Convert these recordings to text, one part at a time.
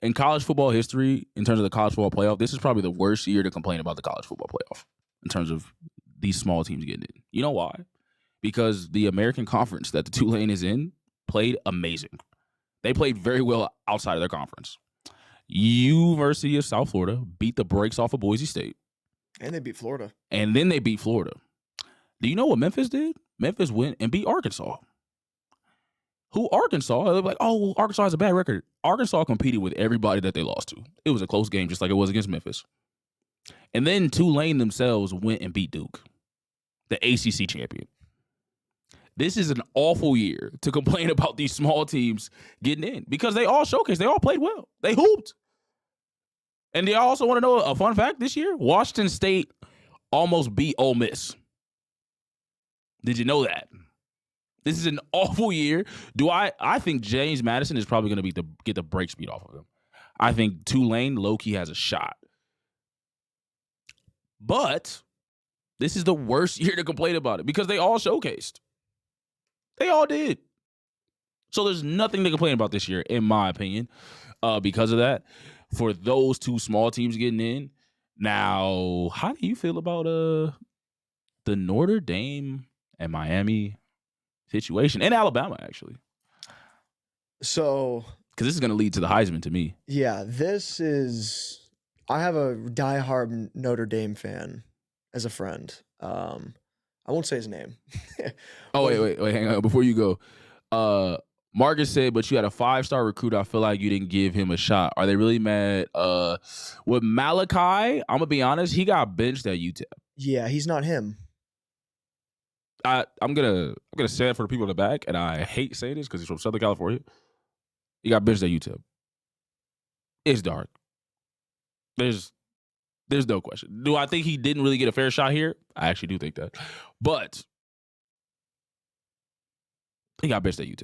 in college football history, in terms of the college football playoff, this is probably the worst year to complain about the college football playoff in terms of these small teams getting in. You know why? Because the American Conference that the Tulane is in played amazing. They played very well outside of their conference. University of South Florida beat the brakes off of Boise State. And they beat Florida. And then they beat Florida. Do you know what Memphis did? Memphis went and beat Arkansas. Who Arkansas? They're like, oh, well, Arkansas has a bad record. Arkansas competed with everybody that they lost to. It was a close game, just like it was against Memphis. And then Tulane themselves went and beat Duke, the ACC champion. This is an awful year to complain about these small teams getting in because they all showcased. They all played well. They hooped. And they also want to know a fun fact this year? Washington State almost beat Ole Miss. Did you know that? This is an awful year. I think James Madison is probably going to get the break speed off of him. I think Tulane low-key has a shot. But this is the worst year to complain about it because they all showcased. They all did. So there's nothing to complain about this year, in my opinion, because of that. For those two small teams getting in. Now, how do you feel about the Notre Dame and Miami situation? And Alabama, actually. So, because this is going to lead to the Heisman to me. Yeah, I have a diehard Notre Dame fan as a friend. I won't say his name. Oh, wait, hang on. Before you go, Marcus said, but you had a 5-star recruit. I feel like you didn't give him a shot. Are they really mad? With Malachi, I'm going to be honest, he got benched at UTEP. Yeah, he's not him. I'm gonna say it for the people in the back, and I hate saying this because he's from Southern California. He got benched at UTEP. It's dark. There's no question. Do I think he didn't really get a fair shot here? I actually do think that. But he got benched at UTEP.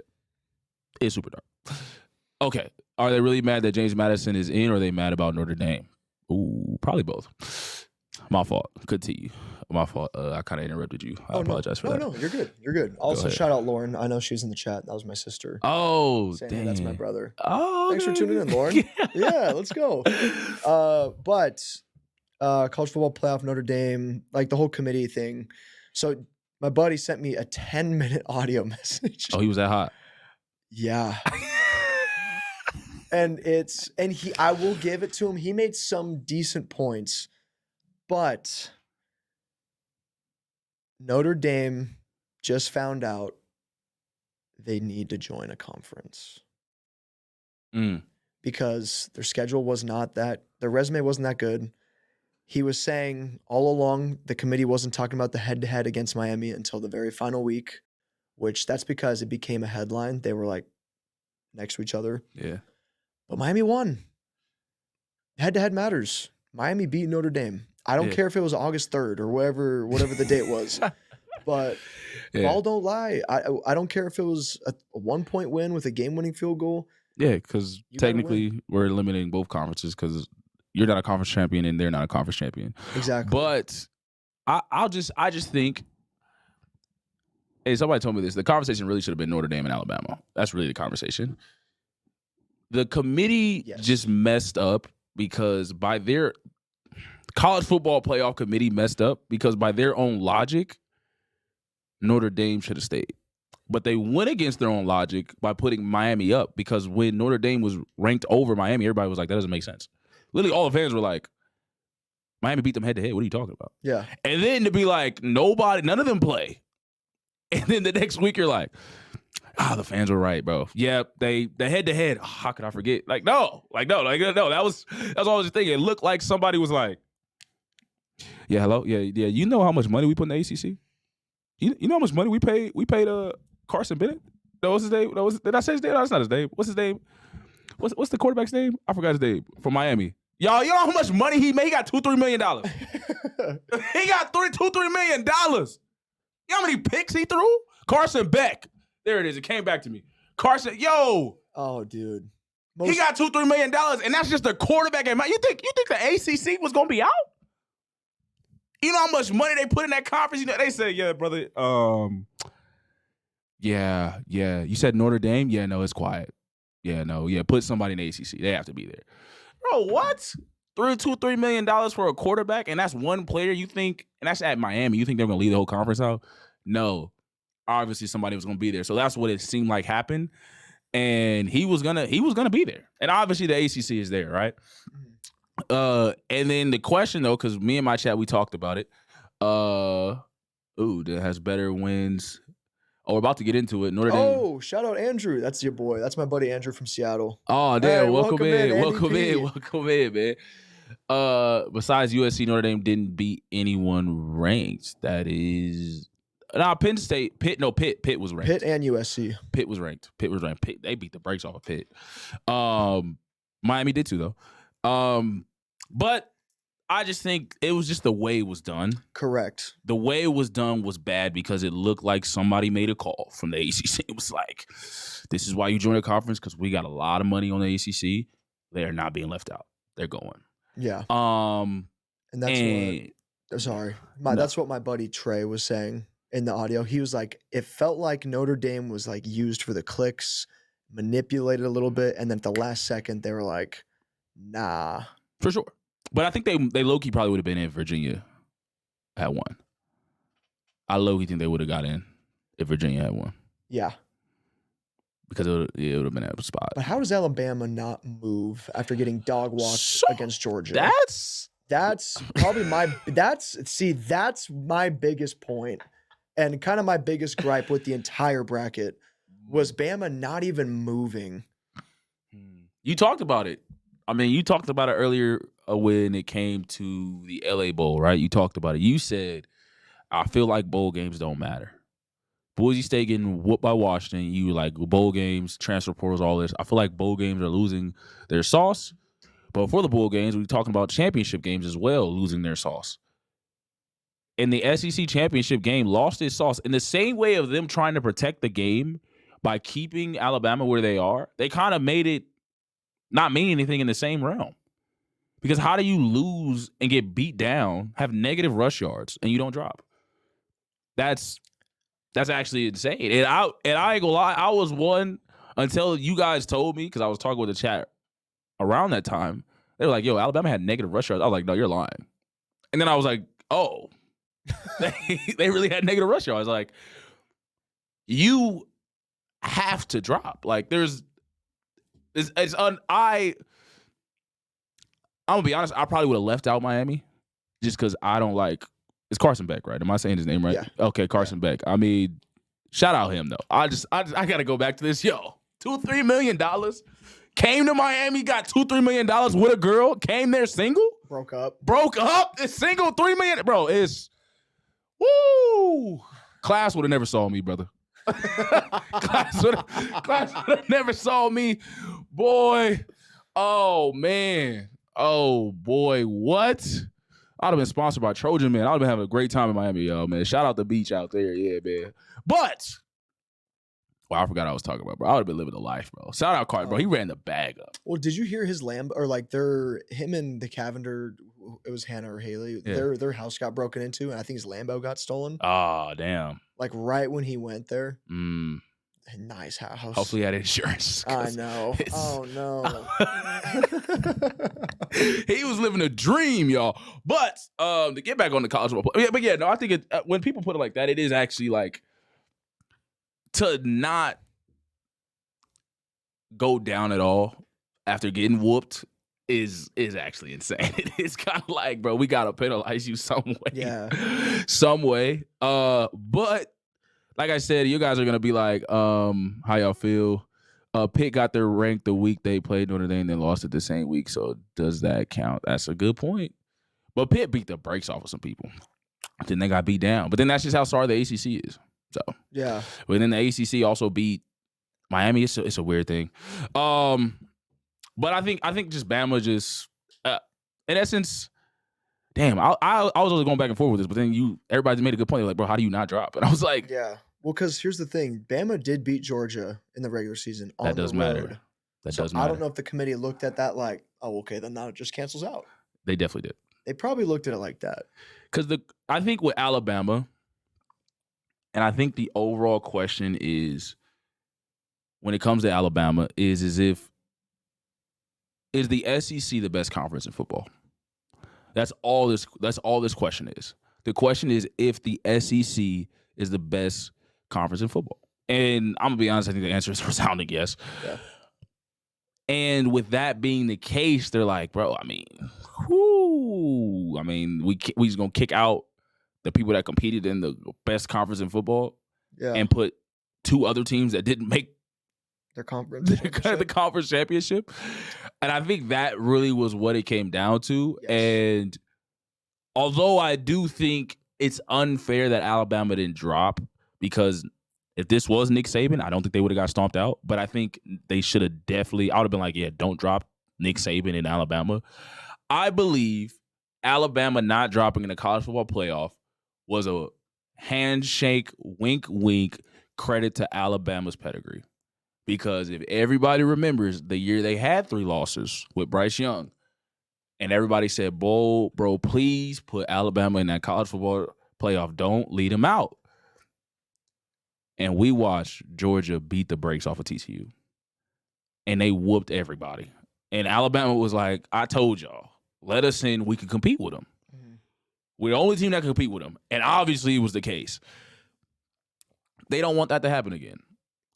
It's super dark. Okay. Are they really mad that James Madison is in, or are they mad about Notre Dame? Ooh, probably both. My fault. Continue. My fault. I kind of interrupted you. I apologize for that. No, you're good. You're good. Also, shout out Lauren. I know she's in the chat. That was my sister. Oh, saying, damn. hey, that's my brother. Oh, thanks for tuning in, Lauren. Yeah, let's go. But college football playoff, Notre Dame, like the whole committee thing. So my buddy sent me a 10-minute audio message. Oh, he was that hot. Yeah. I will give it to him. He made some decent points, but Notre Dame just found out they need to join a conference because their schedule was not that, their resume wasn't that good. He was saying all along the committee wasn't talking about the head-to-head against Miami until the very final week, which that's because it became a headline. They were like next to each other. Yeah. But Miami won. Head-to-head matters. Miami beat Notre Dame. I don't care if it was August 3rd or whatever the date was. But ball don't lie. I don't care if it was a 1-point win with a game-winning field goal. Yeah, because technically we're eliminating both conferences because you're not a conference champion and they're not a conference champion. Exactly. But I just think, hey, somebody told me this. The conversation really should have been Notre Dame and Alabama. That's really the conversation. The committee just messed up because by their college football playoff committee messed up because by their own logic, Notre Dame should have stayed. But they went against their own logic by putting Miami up because when Notre Dame was ranked over Miami, everybody was like, that doesn't make sense. Literally all the fans were like, Miami beat them head to head. What are you talking about? Yeah. And then to be like, none of them play. And then the next week you're like, the fans were right, bro. Yeah, the head to head. How could I forget? No. That was all I was thinking. It looked like somebody was like, yeah, hello, yeah. You know how much money we put in the ACC? You know how much money we paid Carson Bennett? No, what's his name? Did I say his name? No, that's not his name. What's his name? What's the quarterback's name? I forgot his name. From Miami. Y'all, you know how much money he made? He got $2-3 million. He got $2-3 million. You know how many picks he threw? Carson Beck. There it is. It came back to me. Carson, yo. Oh, dude. He got $2-3 million, and that's just the quarterback. You think the ACC was gonna be out? You know how much money they put in that conference? You know, they said, yeah, brother. Yeah. You said Notre Dame? Yeah, no, it's quiet. Yeah, no, yeah. Put somebody in the ACC. They have to be there. Bro, what? $3 million for a quarterback, and that's one player you think, and that's at Miami. You think they're going to leave the whole conference out? No. Obviously, somebody was going to be there. So that's what it seemed like happened. And he was gonna be there. And obviously the ACC is there, right? And then the question though, because me and my chat, we talked about it. That has better wins. Oh, we're about to get into it. Notre Dame. Oh, shout out Andrew. That's your boy. That's my buddy Andrew from Seattle. Oh, damn. Hey, welcome in. Welcome NDP. in, man. Besides USC, Notre Dame didn't beat anyone ranked. That is Penn State. Pitt was ranked. Pitt and USC. Pitt was ranked. Pitt, they beat the brakes off of Pitt. Miami did too, though. But I just think it was just the way it was done. Correct. The way it was done was bad because it looked like somebody made a call from the ACC. It was like, this is why you join a conference, because we got a lot of money on the ACC. They are not being left out. They're going. Yeah. And that's that's what my buddy Trey was saying in the audio. He was like, it felt like Notre Dame was like used for the clicks, manipulated a little bit, and then at the last second they were like, nah. For sure. But I think they low-key probably would have been in if Virginia had won. I low-key think they would have got in if Virginia had won. Yeah. Because it would have been at a spot. But how does Alabama not move after getting dog walked against Georgia? That's probably that's my biggest point, and kind of my biggest gripe with the entire bracket was Bama not even moving. You talked about it. I mean, you talked about it earlier when it came to the LA Bowl, right? You talked about it. You said, I feel like bowl games don't matter. Boise State getting whooped by Washington. You were like, bowl games, transfer portals, all this. I feel like bowl games are losing their sauce. But before the bowl games, we were talking about championship games as well, losing their sauce. And the SEC championship game lost its sauce. In the same way of them trying to protect the game by keeping Alabama where they are, they kind of made it not mean anything in the same realm. Because how do you lose and get beat down, have negative rush yards, and you don't drop? That's actually insane. And I ain't gonna lie, I was one until you guys told me, because I was talking with the chat around that time. They were like, yo, Alabama had negative rush yards. I was like, no, you're lying. And then I was like, oh, they really had negative rush yards. Like, you have to drop. Like, I'm gonna be honest, I probably would have left out Miami just because I don't like. It's Carson Beck, right? Am I saying his name right? Yeah. Okay, Carson Beck. I mean, shout out him though. I gotta go back to this. Yo, $2-3 million came to Miami, got $2-3 million with a girl, came there single, broke up, it's single, $3 million, bro. It's woo. Class would have never saw me, brother. Class would have never saw me, boy. Oh man. Oh boy, what? I'd have been sponsored by Trojan, man. I'd have been having a great time in Miami, yo, man. Shout out the beach out there, yeah, man. But, well, I forgot what I was talking about, bro. I would have been living the life, bro. Shout out Carter, bro. He ran the bag up. Well, did you hear his Lambo, or like him and the Cavender, it was Hannah or Haley, yeah. their house got broken into, and I think his Lambo got stolen. Oh, damn. Like right when he went there. Nice house. Hopefully he had insurance. I know. Oh, no. He was living a dream, y'all. But to get back on the college football, but yeah, no, I think when people put it like that, it is actually like to not go down at all after getting whooped is actually insane. It's kind of like, bro, we got to penalize you some way. Yeah. Some way. But like I said, you guys are going to be like, how y'all feel? Pitt got their rank the week they played Notre Dame and lost it the same week. So does that count? That's a good point. But Pitt beat the brakes off of some people. Then they got beat down. But then that's just how sorry the ACC is. So yeah. But then the ACC also beat Miami. It's a weird thing. But I think just Bama just in essence. Damn, I was only going back and forth with this, but then everybody made a good point. They're like, bro, how do you not drop? And I was like, yeah. Well, because here's the thing. Bama did beat Georgia in the regular season on the road. Matter. That does matter. I don't know if the committee looked at that like, oh, okay, then now it just cancels out. They definitely did. They probably looked at it like that. Because I think with Alabama, and I think the overall question is, when it comes to Alabama is the SEC the best conference in football? That's all this question is. The question is if the SEC is the best conference in football. And I'm gonna be honest, I think the answer is a resounding yes. Yeah. And with that being the case, they're like, bro, I mean, we just gonna kick out the people that competed in the best conference in football and put 2 other teams that didn't make their conference the conference championship. And I think that really was what it came down to. Yes. And although I do think it's unfair that Alabama didn't drop, because if this was Nick Saban, I don't think they would have got stomped out. But I think they should have definitely, I would have been like, yeah, don't drop Nick Saban in Alabama. I believe Alabama not dropping in the college football playoff was a handshake, wink, wink, credit to Alabama's pedigree. Because if everybody remembers the year they had 3 losses with Bryce Young, and everybody said, bro, please put Alabama in that college football playoff. Don't lead them out. And we watched Georgia beat the brakes off of TCU. And they whooped everybody. And Alabama was like, I told y'all, let us in, we could compete with them. Mm-hmm. We're the only team that can compete with them. And obviously it was the case. They don't want that to happen again.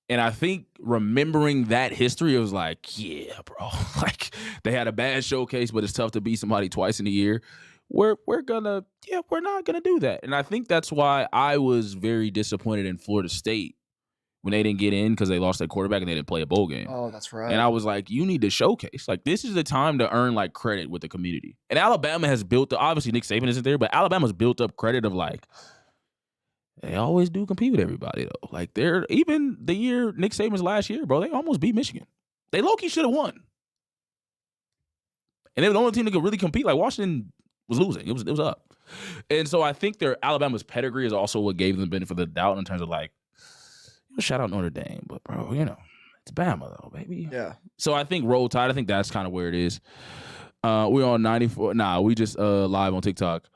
And I think remembering that history, it was like, yeah, bro. Like, they had a bad showcase, but it's tough to beat somebody twice in a year. We're not gonna do that. And I think that's why I was very disappointed in Florida State when they didn't get in because they lost their quarterback and they didn't play a bowl game. Oh, that's right. And I was like, you need to showcase. Like, this is the time to earn like credit with the community. And Alabama has built obviously Nick Saban isn't there, but Alabama's built up credit of like, they always do compete with everybody though. Like, they're even the year Nick Saban's last year, bro, they almost beat Michigan. They low-key should have won. And they were the only team that could really compete. Like, Washington was losing. It was up. And so I think Alabama's pedigree is also what gave them the benefit of the doubt in terms of like, shout out Notre Dame, but bro, it's Bama though, baby. Yeah. So I think Roll Tide, I think that's kind of where it is. We're on 94. Nah, we just live on TikTok.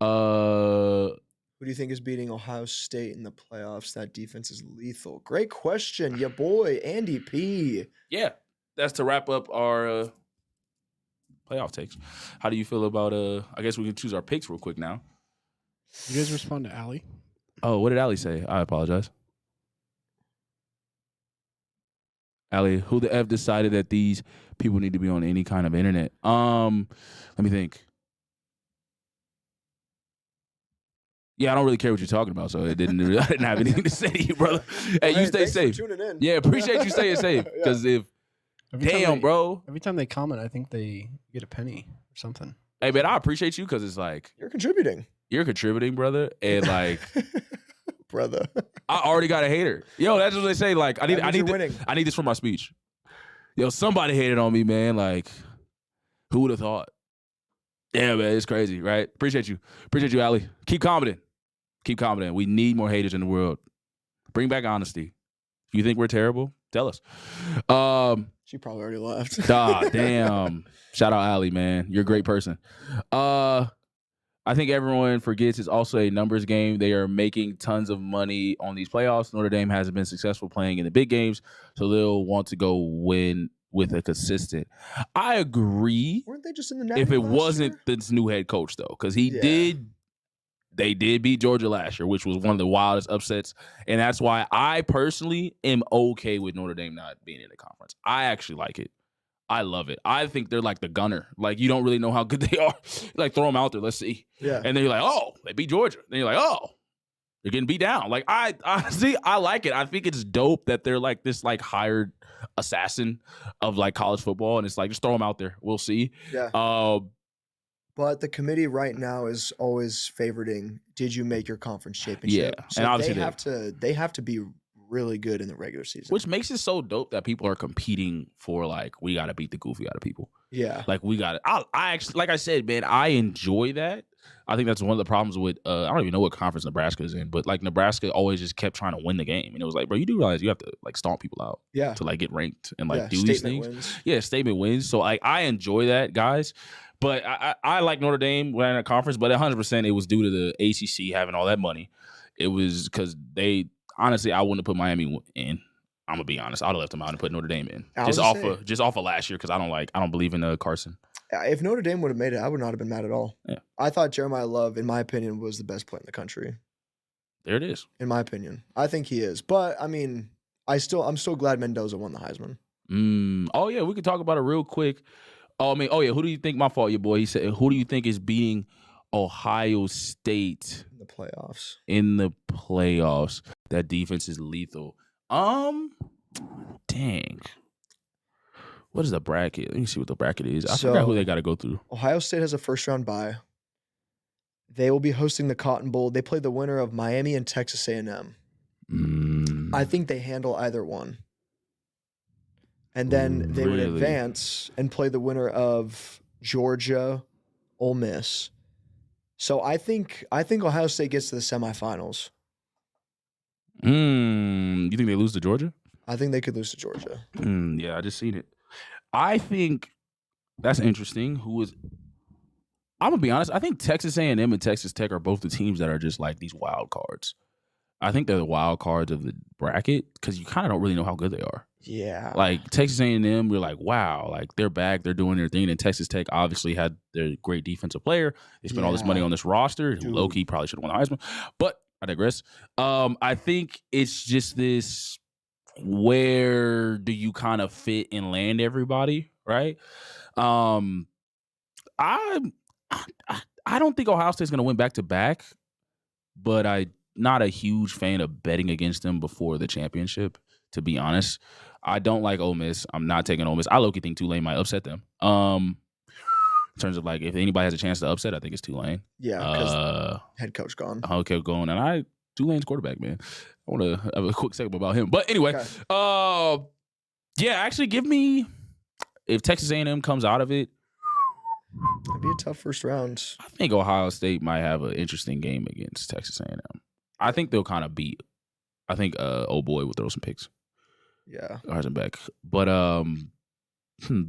Who do you think is beating Ohio State in the playoffs? That defense is lethal. Great question, ya boy, Andy P. Yeah, that's to wrap up our playoff takes. How do you feel about I guess we can choose our picks real quick now. You guys respond to Allie? Oh, what did Allie say? I apologize. Allie, who the F decided that these people need to be on any kind of internet? Let me think. Yeah, I don't really care what you're talking about, so I didn't have anything to say to you, brother. Hey, you stay safe. For tuning in. Yeah, appreciate you staying safe. Because bro. Every time they comment, I think they get a penny or something. Hey, man, I appreciate you because it's like you're contributing. You're contributing, brother, and like, brother, I already got a hater. Yo, that's what they say. Like, I need this for my speech. Yo, somebody hated on me, man. Like, who would have thought? Yeah, man, it's crazy, right? Appreciate you, Allie. Keep commenting. We need more haters in the world. Bring back honesty. If you think we're terrible, tell us. She probably already left. Damn. Shout out Allie, man. You're a great person. I think everyone forgets it's also a numbers game. They are making tons of money on these playoffs. Notre Dame hasn't been successful playing in the big games, so they'll want to go win with a consistent. I agree. Weren't they just in the if it wasn't this new head coach though, because they did beat Georgia last year, which was one of the wildest upsets, and that's why I personally am okay with Notre Dame not being in the conference. I actually like it. I love it. I think they're like the gunner. Like, you don't really know how good they are. Like, throw them out there. Let's see. Yeah. And then you're like, oh, they beat Georgia. Then you're like, oh, they're getting beat down. Like, I honestly, I like it. I think it's dope that they're like this like hired assassin of like college football, and it's like, just throw them out there. We'll see. Yeah. But the committee right now is always favoriting, did you make your conference championship? Yeah. So and obviously they have to be really good in the regular season. Which makes it so dope that people are competing for like, we got to beat the goofy out of people. Yeah. Like, we got it. I actually, like I said, man, I enjoy that. I think that's one of the problems with, I don't even know what conference Nebraska is in, but like Nebraska always just kept trying to win the game. And it was like, bro, you do realize you have to like stomp people out to like get ranked and like do these things. Wins. Yeah, statement wins. So like, I enjoy that, guys. But I like Notre Dame when in a conference, but 100% it was due to the ACC having all that money. It was because honestly, I wouldn't have put Miami in. I'm gonna be honest. I'd have left him out and put Notre Dame in I just was off gonna of last year because I don't believe in Carson. If Notre Dame would have made it, I would not have been mad at all. Yeah. I thought Jeremiah Love, in my opinion, was the best player in the country. There it is. In my opinion, I think he is. But I mean, I'm still glad Mendoza won the Heisman. Oh yeah, we could talk about it real quick. Who do you think? My fault, your boy. He said, who do you think is beating Ohio State In the playoffs? in the playoffs? That defense is lethal. Dang. What is the bracket? Let me see what the bracket is. I forgot who they got to go through. Ohio State has a first-round bye. They will be hosting the Cotton Bowl. They play the winner of Miami and Texas A&M. I think they handle either one. And then they would advance and play the winner of Georgia, Ole Miss. So I think Ohio State gets to the semifinals. You think they lose to Georgia? I think they could lose to Georgia. Yeah, I just seen it. I think that's interesting. I'm gonna be honest. I think Texas A&M and Texas Tech are both the teams that are just like these wild cards. I think they're the wild cards of the bracket because you kind of don't really know how good they are. Yeah. Like Texas A&M, we're like, wow, like they're back, they're doing their thing. And Texas Tech obviously had their great defensive player. They spent all this money on this roster. Who low-key probably should have won the Heisman. But I digress. I think it's just this, where do you kind of fit and land everybody, right? I don't think Ohio State's going to win back-to-back, but I'm not a huge fan of betting against them before the championship, to be honest. I don't like Ole Miss. I'm not taking Ole Miss. I low-key think Tulane might upset them. In terms of like, if anybody has a chance to upset, I think it's Tulane. Yeah, because head coach gone. Okay, going. And Tulane's quarterback, man. I want to have a quick segment about him. But anyway, yeah, actually give me, if Texas A&M comes out of it, it'd be a tough first round. I think Ohio State might have an interesting game against Texas A&M. I think they'll kind of beat. I think old boy will throw some picks. Yeah. Back. But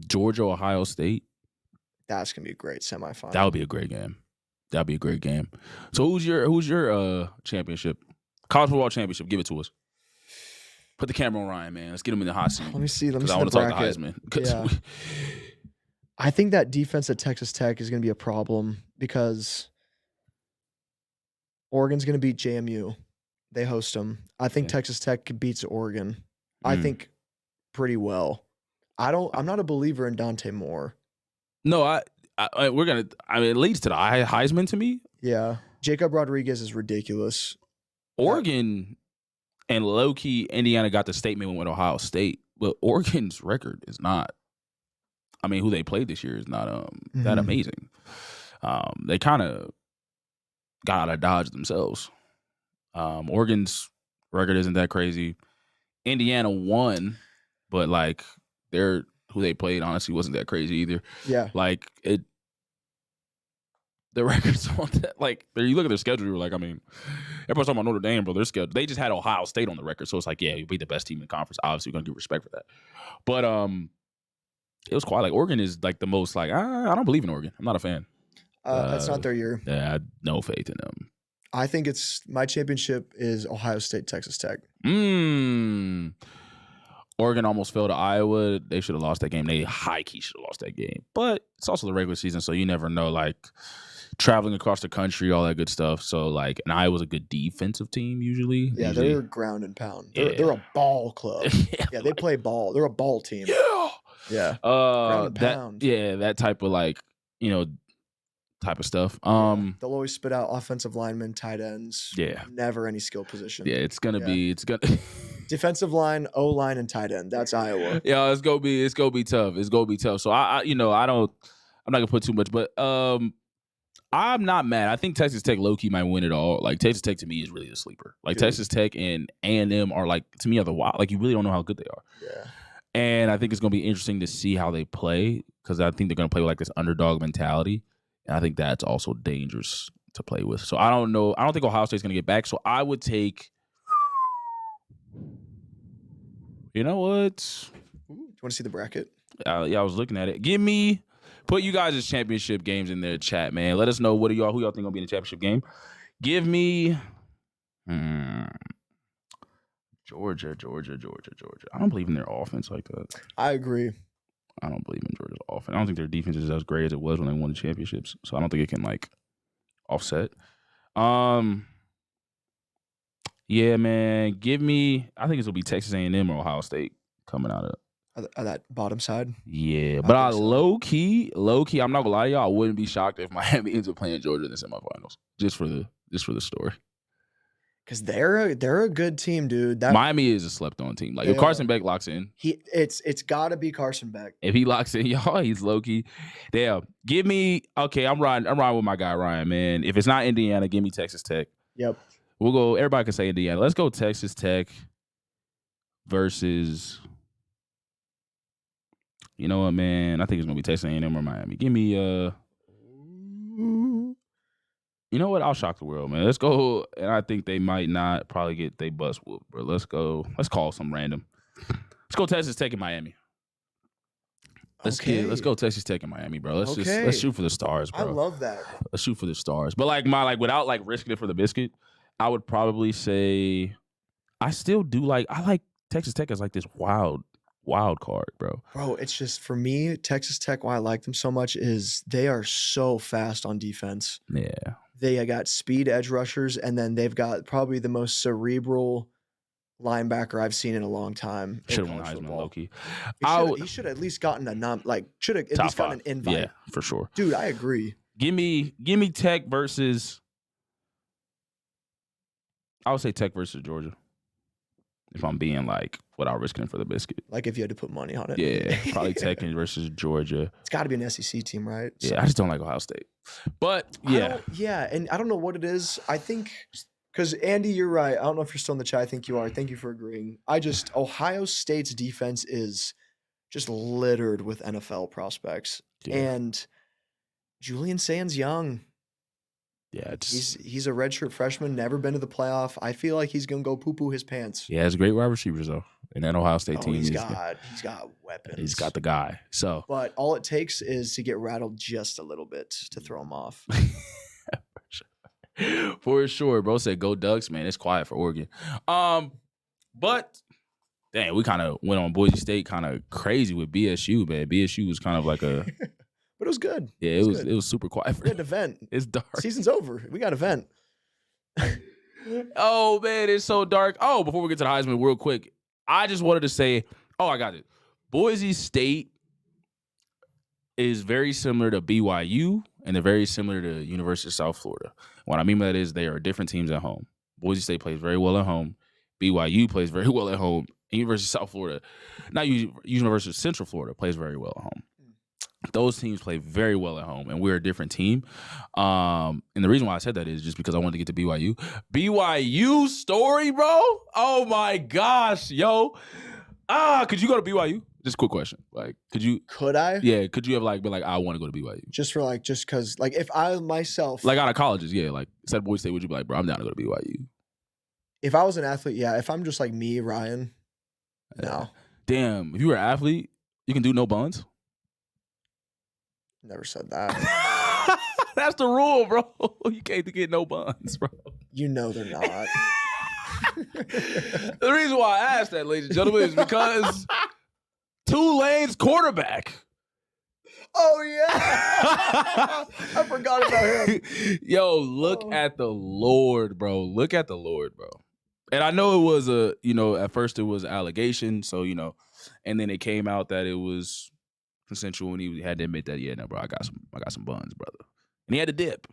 Georgia, Ohio State. That's gonna be a great semifinal. That would be a great game. That'd be a great game. So who's your championship? College football championship. Give it to us. Put the camera on Ryan, man. Let's get him in the hot seat. Let me see. I want to talk to Heisman. Yeah. I think that defense at Texas Tech is going to be a problem because Oregon's going to beat JMU. They host them. I think Texas Tech beats Oregon. I think pretty well. I'm not a believer in Dante Moore. No, it leads to the Heisman to me. Yeah. Jacob Rodriguez is ridiculous. Oregon and low-key Indiana got the statement with Ohio State, but Oregon's record is not, I mean, who they played this year is not that amazing. They kind of got out of Dodge themselves. Oregon's record isn't that crazy. Indiana won, but like who they played honestly wasn't that crazy either. Yeah. Like the records on that, like you look at their schedule, you're like, I mean, everybody's talking about Notre Dame, bro. Their schedule, they just had Ohio State on the record, so it's like, yeah, you beat the best team in the conference. Obviously, we're gonna give respect for that. But it was quite like Oregon is like the most like I don't believe in Oregon. I'm not a fan. That's not their year. Yeah, I had no faith in them. I think my championship is Ohio State, Texas Tech. Oregon almost fell to Iowa. They should have lost that game. They high key should have lost that game. But it's also the regular season, so you never know. Like traveling across the country, all that good stuff. So like, and Iowa's a good defensive team usually. Yeah, they're ground and pound. They're a ball club. Yeah, they play ball. They're a ball team. Yeah. Ground and pound. That type of like, type of stuff. They'll always spit out offensive linemen, tight ends. Yeah. Never any skill position. Yeah, it's gonna be defensive line, O-line, and tight end. That's Iowa. Yeah, it's gonna be tough. It's gonna be tough. So I'm not gonna put too much, but I'm not mad. I think Texas Tech low-key might win it all. Like Texas Tech to me is really the sleeper. Like Texas Tech and A&M are like, to me, are the wild. Like you really don't know how good they are. Yeah. And I think it's gonna be interesting to see how they play because I think they're gonna play with like this underdog mentality. And I think that's also dangerous to play with. So I don't know. I don't think Ohio State's going to get back. So I would take, you know what? Do you want to see the bracket? Yeah, I was looking at it. Put you guys' championship games in the chat, man. Let us know who y'all think going to be in the championship game. Give me Georgia. I don't believe in their offense like that. I agree. I don't believe in Georgia's offense. I don't think their defense is as great as it was when they won the championships. So I don't think it can like offset. Yeah, man. Give me. I think it's gonna be Texas A&M or Ohio State coming out of. That bottom side. Yeah, but I low key. I'm not gonna lie to y'all. I wouldn't be shocked if Miami ends up playing Georgia in the semifinals, just for the story. Because they're a good team, dude. Miami is a slept on team. Like if Carson Beck locks in, it's got to be Carson Beck. If he locks in, y'all, he's low key. Damn, give me. Okay, I'm riding with my guy Ryan, man. If it's not Indiana, give me Texas Tech. Yep. We'll go. Everybody can say Indiana. Let's go Texas Tech versus. You know what, man? I think it's gonna be Texas A&M or Miami. Give me. You know what? I'll shock the world, man. Let's go. And I think they might not probably get they bus whooped, but let's go. Let's call some random. Let's go Texas Tech and Miami. Let's go Texas Tech and Miami, bro. Let's shoot for the stars, bro. I love that. Let's shoot for the stars. But without risking it for the biscuit, I would probably say I still do I like Texas Tech as like this wild card, bro. Bro, it's just for me, Texas Tech, why I like them so much is they are so fast on defense. Yeah. They got speed edge rushers, and then they've got probably the most cerebral linebacker I've seen in a long time. Should have won Heisman, low-key. He should have at least gotten should have at least gotten an invite. Yeah, for sure. Dude, I agree. Give me Tech versus I would say Tech versus Georgia. If I'm being without risking it for the biscuit. Like if you had to put money on it. Yeah, probably Tech versus Georgia. It's got to be an SEC team, right? Yeah, so, I just don't like Ohio State. But, yeah. And I don't know what it is. I think, because Andy, you're right. I don't know if you're still in the chat. I think you are. Thank you for agreeing. Ohio State's defense is just littered with NFL prospects. Yeah. And Julian Sand's young. Yeah, he's a redshirt freshman, never been to the playoff. I feel like he's gonna go poo-poo his pants. Yeah, he's a great wide receiver though. And that Ohio State team, he's got weapons. He's got the guy. So, but all it takes is to get rattled just a little bit to throw him off. For sure, bro. Said go Ducks, man. It's quiet for Oregon. But dang, we kind of went on Boise State kind of crazy with BSU, man. BSU was kind of like a. But it was good. Yeah, it was super quiet. We had to vent. It's dark. Season's over. We got to vent. Oh, man, it's so dark. Oh, before we get to the Heisman real quick, I just wanted to say, I got it. Boise State is very similar to BYU, and they're very similar to University of South Florida. What I mean by that is they are different teams at home. Boise State plays very well at home. BYU plays very well at home. And University of South Florida, not University of Central Florida, plays very well at home. Those teams play very well at home, and we're a different team. And the reason why I said that is just because I wanted to get to BYU. BYU story, bro? Oh, my gosh, yo. Could you go to BYU? Just a quick question. Could I? Yeah, could you have been I want to go to BYU? Just because, if I myself. Out of colleges, yeah. Instead of Boise State, would you be bro, I'm down to go to BYU? If I was an athlete, yeah. If I'm just me, Ryan, no. Damn, if you were an athlete, you can do no buns? Never said that. That's the rule, bro. You can't get no buns, bro. You know they're not. The reason why I asked that, ladies and gentlemen, is because Tulane's quarterback. Oh, yeah. I forgot about him. Yo, look at the Lord, bro. Look at the Lord, bro. And I know it was at first it was an allegation. So, and then it came out that it was consensual, and he had to admit that, yeah, no, bro, I got some buns, brother. And he had to dip.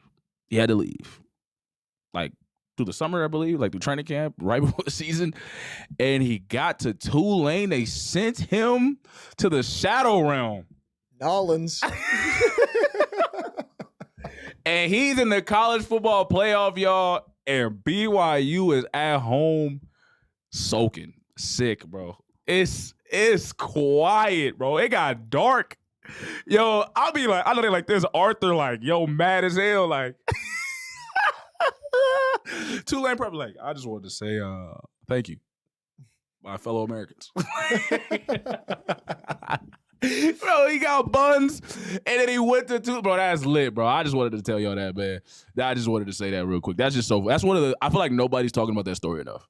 He had to leave. Through the summer, I believe, through training camp, right before the season. And he got to Tulane. They sent him to the Shadow Realm. Nolans. And he's in the college football playoff, y'all. And BYU is at home soaking. Sick, bro. It's quiet, bro. It got dark. Yo, I'll be I know they this. Arthur, mad as hell, Tulane probably I just wanted to say thank you, my fellow Americans. Bro, he got buns, and then he went to bro, that's lit, bro. I just wanted to tell y'all that, man. I just wanted to say that real quick. That's just that's one of the, I feel like nobody's talking about that story enough.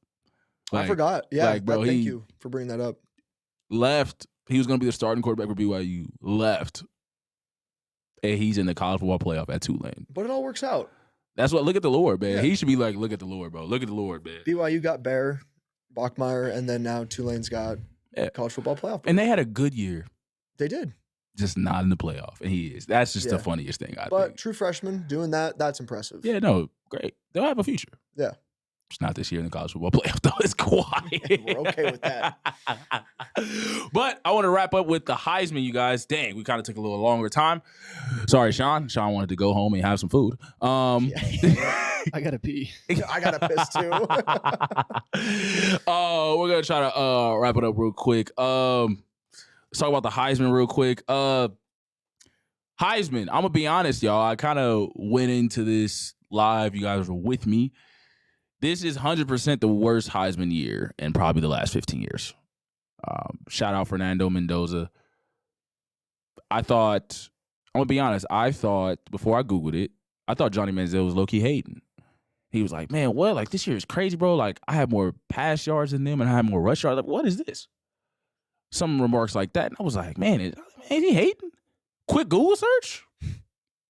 I forgot. Yeah, bro, thank you for bringing that up. Left. He was going to be the starting quarterback for BYU. Left. And he's in the college football playoff at Tulane. But it all works out. That's what. Look at the Lord, man. Yeah. He should be like, look at the Lord, bro. Look at the Lord, man. BYU got Bear, Bachmeier, and then now Tulane's got college football playoff. And they had a good year. They did. Just not in the playoff. And he is. That's just the funniest thing, I think. But true freshman doing that's impressive. Yeah, no, great. They'll have a future. Yeah. It's not this year in the college football playoff, though. It's quiet. We're okay with that. But I want to wrap up with the Heisman, you guys. Dang, we kind of took a little longer time. Sorry, Sean. Sean wanted to go home and have some food. I gotta pee. I gotta piss too. We're gonna try to wrap it up real quick. Let's talk about the Heisman real quick. Heisman, I'm gonna be honest, y'all. I kind of went into this live. You guys were with me. This is 100% the worst Heisman year in probably the last 15 years. Shout out Fernando Mendoza. I'm gonna be honest, before I Googled it, I thought Johnny Manziel was low-key hating. He was like, man, what? Like, this year is crazy, bro. Like, I have more pass yards than them and I have more rush yards. Like, what is this? Some remarks like that. And I was like, man, is he hating? Quick Google search.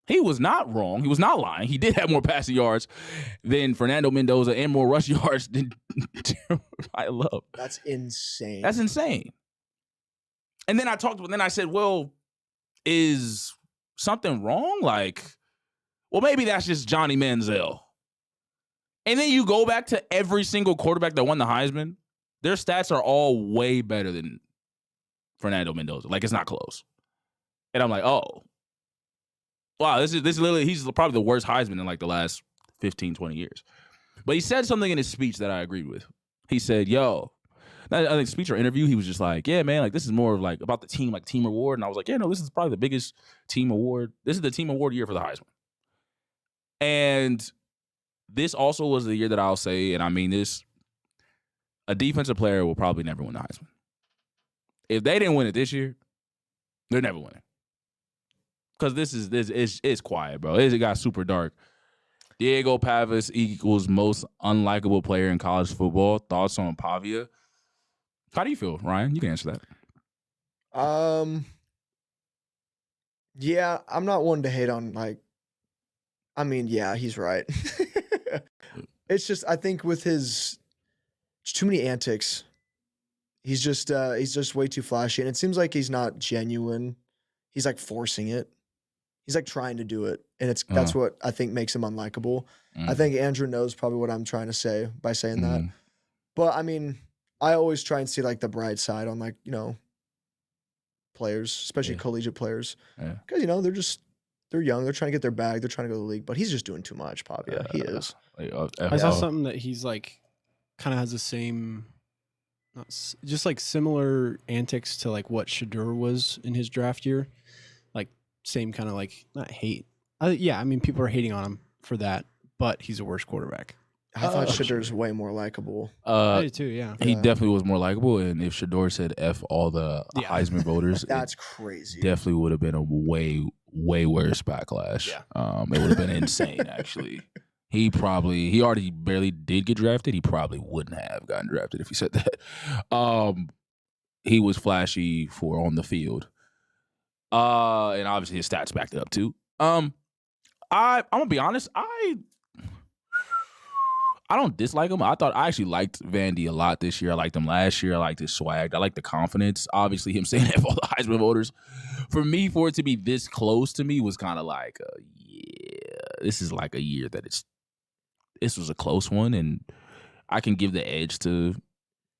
He was not wrong. He was not lying. He did have more passing yards than Fernando Mendoza and more rush yards than I love. That's insane. That's insane. And then I said, well, is something wrong? Like, well, maybe that's just Johnny Manziel. And then you go back to every single quarterback that won the Heisman. Their stats are all way better than Fernando Mendoza. Like, it's not close. And I'm like, oh. Wow, this is literally, he's probably the worst Heisman in like the last 15, 20 years. But he said something in his speech that I agreed with. He said, I think speech or interview, he was just like, yeah, man, like this is more of like about the team, like team award. And I was like, yeah, no, this is probably the biggest team award. This is the team award year for the Heisman. And this also was the year that I'll say, and I mean this, a defensive player will probably never win the Heisman. If they didn't win it this year, they're never winning. Because it's quiet, bro. It got super dark. Diego Pavas equals most unlikable player in college football. Thoughts on Pavia? How do you feel, Ryan? You can answer that. Yeah, I'm not one to hate on yeah, he's right. It's just, I think with his too many antics, he's just way too flashy, and it seems like he's not genuine. He's like forcing it. He's like trying to do it, and that's what I think makes him unlikable. I think Andrew knows probably what I'm trying to say by saying that. But I mean, I always try and see like the bright side on like, players, especially collegiate players, because they're young, they're trying to get their bag, they're trying to go to the league, but he's just doing too much, Pavia. He is. I saw something that he's like kind of has the same, just like similar antics to like what Shedeur was in his draft year. Like same kind of like, not hate. Yeah, I mean, people are hating on him for that, but he's a worse quarterback. I thought Shadeur's way more likable. I did too, yeah. He definitely was more likable, and if Shedeur said F all the Heisman voters, that's crazy. Definitely would have been a way, way worse backlash. Yeah. It would have been insane, actually. He already barely did get drafted. He probably wouldn't have gotten drafted if he said that. He was flashy for on the field. And obviously his stats backed it up too. I'm gonna be honest, I don't dislike him. I actually liked Vandy a lot this year. I liked him last year. I liked his swag. I liked the confidence. Obviously him saying that for all the Heisman voters. For me, for it to be this close to me was kind of like, this is like a year that this was a close one, and I can give the edge to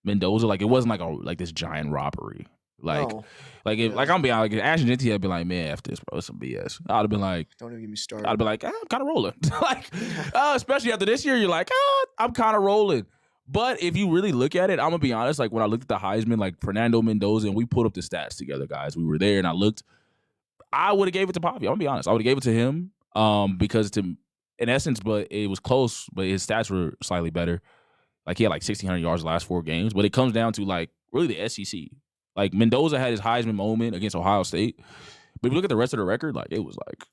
Mendoza. Like, it wasn't like this giant robbery. Like, No. Like I'm being like, Ashton Genty had been like, man, F this, bro, it's some BS. I'd have been like, Don't even get me started. I'm kind of rolling. Like, especially after this year, you're like, I'm kind of rolling. But if you really look at it, I'm gonna be honest. Like when I looked at the Heisman, like Fernando Mendoza, and we put up the stats together, guys. We were there, and I looked. I would have gave it to Pavia. I'm gonna be honest. I would have gave it to him, because in essence, but it was close. But his stats were slightly better. Like he had like 1,600 yards the last 4 games. But it comes down to like really the SEC. Like Mendoza had his Heisman moment against Ohio State. But if you look at the rest of the record, like it was like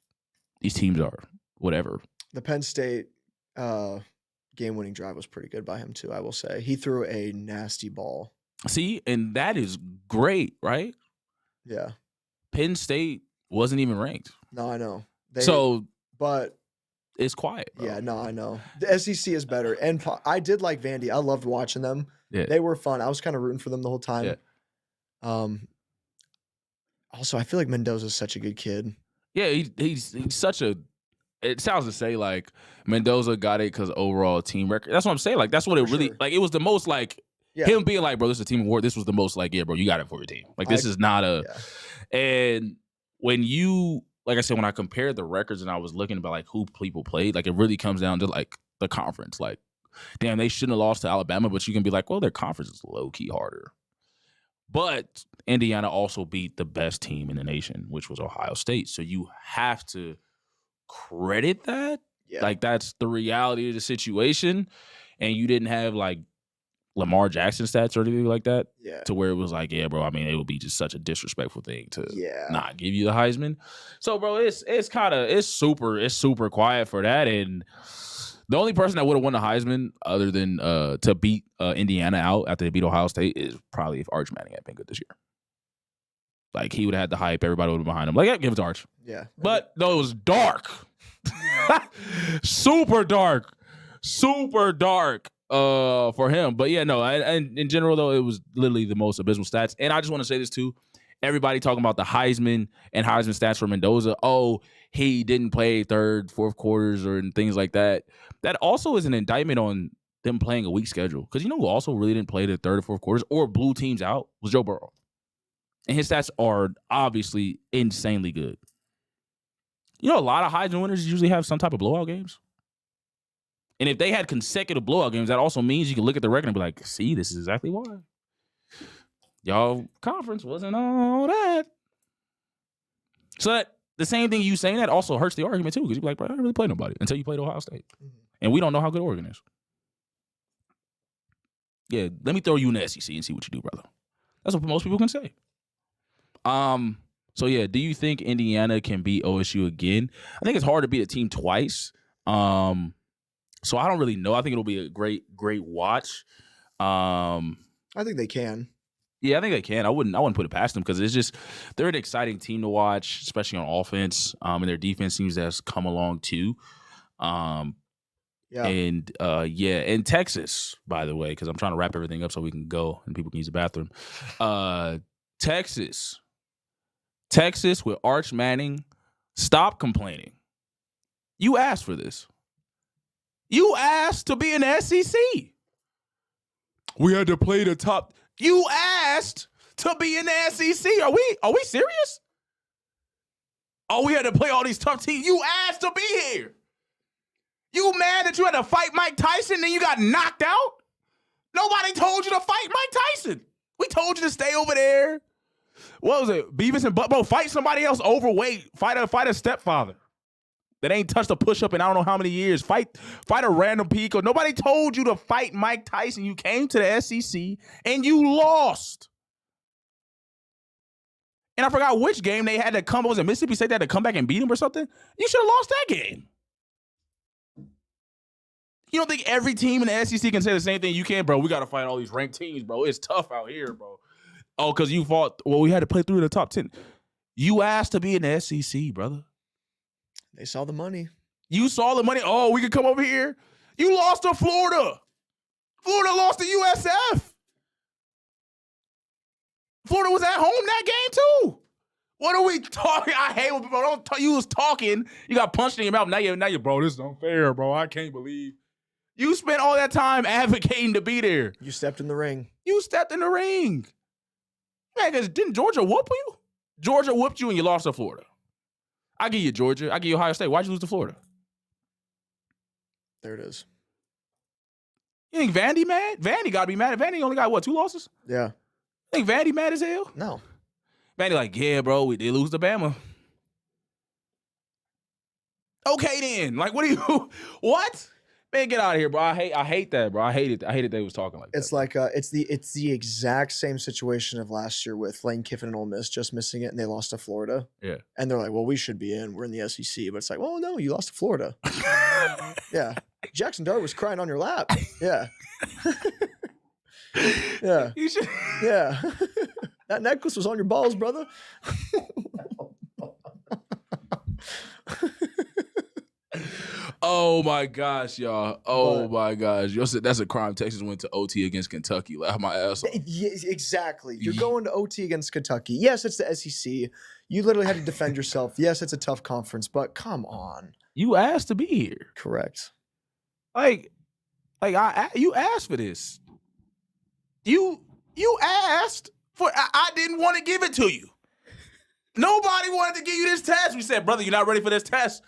these teams are whatever. The Penn State game game-winning drive was pretty good by him too, I will say. He threw a nasty ball. See, and that is great, right? Yeah. Penn State wasn't even ranked. No, I know. But it's quiet, bro. Yeah, no, I know. The SEC is better. And I did like Vandy. I loved watching them. Yeah. They were fun. I was kind of rooting for them the whole time. Yeah. Also, I feel like Mendoza's such a good kid. Yeah, he's such a. It sounds to say like Mendoza got it because overall team record. That's what I'm saying. Like that's what it really like. It was the most like him being like, bro, this is a team award. This was the most like, yeah, bro, you got it for your team. Like this is not a. Yeah. And when you like I said, when I compared the records and I was looking about like who people played, like it really comes down to like the conference. Like, damn, they shouldn't have lost to Alabama, but you can be like, well, their conference is low key harder. But Indiana also beat the best team in the nation, which was Ohio State. So you have to credit that. Yeah. Like that's the reality of the situation. And you didn't have like Lamar Jackson stats or anything like that. Yeah. To where it was like, yeah, bro, I mean, it would be just such a disrespectful thing to not give you the Heisman. So, bro, it's super quiet for that. And the only person that would have won the Heisman other than to beat Indiana out after they beat Ohio State is probably if Arch Manning had been good this year. Like, he would have had the hype. Everybody would have been behind him. Like, yeah, give it to Arch. Yeah. But, no, it was dark. Super dark. Super dark for him. But, yeah, no. And in general, though, it was literally the most abysmal stats. And I just want to say this, too. Everybody talking about the Heisman and Heisman stats for Mendoza. Oh, he didn't play third, fourth quarters or things like that. That also is an indictment on them playing a weak schedule. Because you know who also really didn't play the third or fourth quarters or blew teams out was Joe Burrow. And his stats are obviously insanely good. You know, a lot of Heisman winners usually have some type of blowout games. And if they had consecutive blowout games, that also means you can look at the record and be like, see, this is exactly why. Y'all conference wasn't all that. So that the same thing you saying that also hurts the argument too, because you're like, bro, I didn't really play nobody until you played Ohio State. Mm-hmm. And we don't know how good Oregon is. Yeah, let me throw you in the SEC and see what you do, brother. That's what most people can say. So yeah, do you think Indiana can beat OSU again? I think it's hard to beat a team twice. So I don't really know. I think it'll be a great watch. I think they can. Yeah, I think they can. I wouldn't put it past them because it's just they're an exciting team to watch, especially on offense. And their defense seems to have come along too. And Texas, by the way, because I'm trying to wrap everything up so we can go and people can use the bathroom. Texas with Arch Manning, stop complaining. You asked for this. You asked to be in the SEC. We had to play the top. You asked to be in the SEC. Are we serious? Oh, we had to play all these tough teams. You asked to be here. You mad that you had to fight Mike Tyson and then you got knocked out? Nobody told you to fight Mike Tyson. We told you to stay over there. What was it? Beavis and Butthead? Fight somebody else overweight. Fight a stepfather that ain't touched a push-up in I don't know how many years. Fight a random Pico. Nobody told you to fight Mike Tyson. You came to the SEC and you lost. And I forgot which game they had to come. Was it Mississippi State? They had to come back and beat him or something? You should have lost that game. You don't think every team in the SEC can say the same thing you can, bro? We got to fight all these ranked teams, bro. It's tough out here, bro. Oh, because you fought. Well, we had to play through the top 10. You asked to be in the SEC, brother. They saw the money. You saw the money. Oh, we could come over here. You lost to Florida. Florida lost to USF. Florida was at home that game too. What are we talking? I hate when people don't. You was talking. You got punched in your mouth. Now you, bro. This is unfair, bro. I can't believe you spent all that time advocating to be there. You stepped in the ring. You stepped in the ring. Man, because didn't Georgia whoop you? Georgia whooped you and you lost to Florida. I give you Georgia. I give you Ohio State. Why'd you lose to Florida? There it is. You think Vandy mad? Vandy got to be mad. Vandy only got, 2 losses? Yeah. Think Vandy mad as hell? No. Vandy like, yeah, bro, we did lose to Bama. Okay, then. Like, what do you... What? Man, get out of here, bro. I hate that, bro. I hate it they was talking like that. It's like it's the exact same situation of last year with Lane Kiffin and Ole Miss just missing it and they lost to Florida. Yeah. And they're like, well, we should be in. We're in the SEC. But it's like, well, no, you lost to Florida. Yeah. Jackson Dart was crying on your lap. Yeah. Yeah. You should. Yeah. That necklace was on your balls, brother. Oh my gosh, y'all. Oh my gosh. Y'all said that's a crime. Texas went to OT against Kentucky. Laugh my ass off. Yeah, exactly. You're going to OT against Kentucky. Yes, it's the SEC. You literally had to defend yourself. Yes, it's a tough conference, but come on. You asked to be here. Correct. You asked for this. You asked for. I didn't want to give it to you. Nobody wanted to give you this test. We said, brother, you're not ready for this test.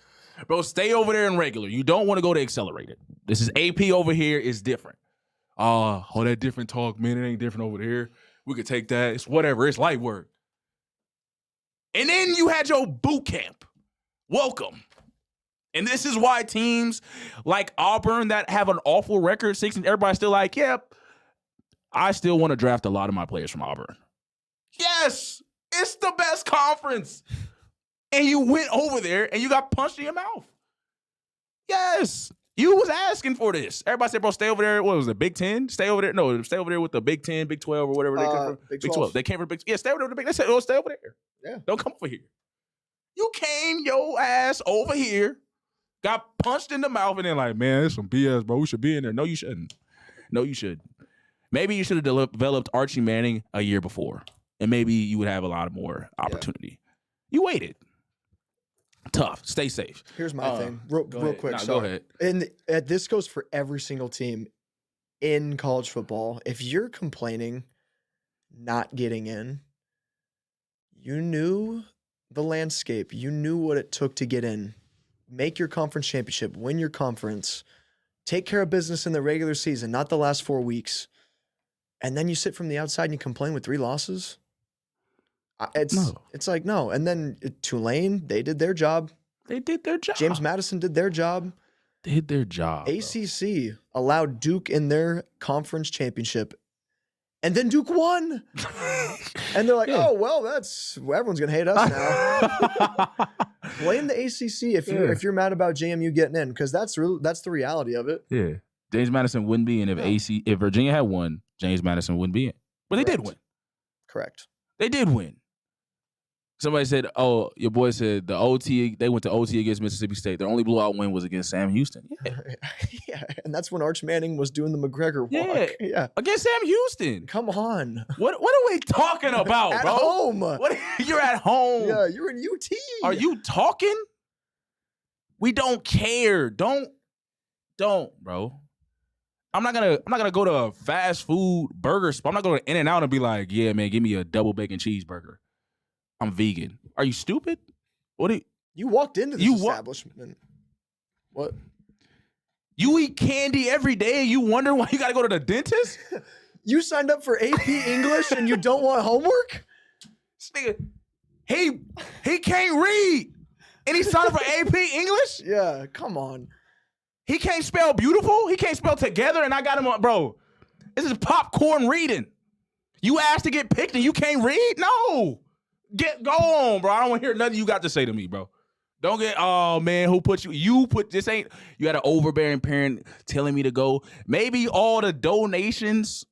Bro, stay over there in regular. You don't want to go to accelerated. This is AP over here. It's different. All that different talk, man. It ain't different over there. We could take that. It's whatever. It's light work. And then you had your boot camp. Welcome. And this is why teams like Auburn that have an awful record, 16, everybody's still like, yep, I still want to draft a lot of my players from Auburn. Yes, it's the best conference. And you went over there and you got punched in your mouth. Yes, you was asking for this. Everybody said, bro, stay over there. What was it, Big 10? Stay over there. No, stay over there with the Big 10, Big 12, or whatever they come from. Big 12. They came from Big 12. Yeah, stay over there with the Big. They said, oh, stay over there. Yeah. Don't come over here. You came your ass over here, got punched in the mouth, and then like, man, it's some BS, bro. We should be in there. No, you shouldn't. No, you shouldn't. Maybe you should have developed Archie Manning a year before, and maybe you would have a lot more opportunity. Yeah. You waited. Tough. Stay safe. Here's my thing, real quick. Go ahead. And this goes for every single team in college football. If you're complaining not getting in, you knew the landscape. You knew what it took to get in. Make your conference championship. Win your conference. Take care of business in the regular season, not the last 4 weeks. And then you sit from the outside and you complain with 3 losses? It's like, no. And then Tulane, they did their job. They did their job. James Madison did their job. They did their job. ACC allowed Duke in their conference championship. And then Duke won. And they're like, oh, well, everyone's going to hate us now. Blame the ACC if you're mad about JMU getting in, because that's the reality of it. Yeah. James Madison wouldn't be in if Virginia had won, James Madison wouldn't be in. But they did win. Correct. They did win. Somebody said, oh, your boy said they went to OT against Mississippi State. Their only blowout win was against Sam Houston. Yeah. Yeah. And that's when Arch Manning was doing the McGregor walk. Yeah. Against Sam Houston. Come on. What are we talking about, at bro? Home. You're at home. Yeah, you're in UT. Are you talking? We don't care. Don't, bro. I'm not gonna go to a fast food burger spot. I'm not going to In-N-Out and be like, yeah, man, give me a double bacon cheeseburger. I'm vegan. Are you stupid? You walked into this establishment. What? You eat candy every day and you wonder why you got to go to the dentist? You signed up for AP English and you don't want homework? This nigga, he can't read. And he signed up for AP English? Yeah, come on. He can't spell beautiful. He can't spell together. And I got him on, bro. This is popcorn reading. You asked to get picked and you can't read? No. Go on, bro. I don't want to hear nothing you got to say to me, bro. Don't get, oh, man, who put you? You had an overbearing parent telling me to go. Maybe all the donations,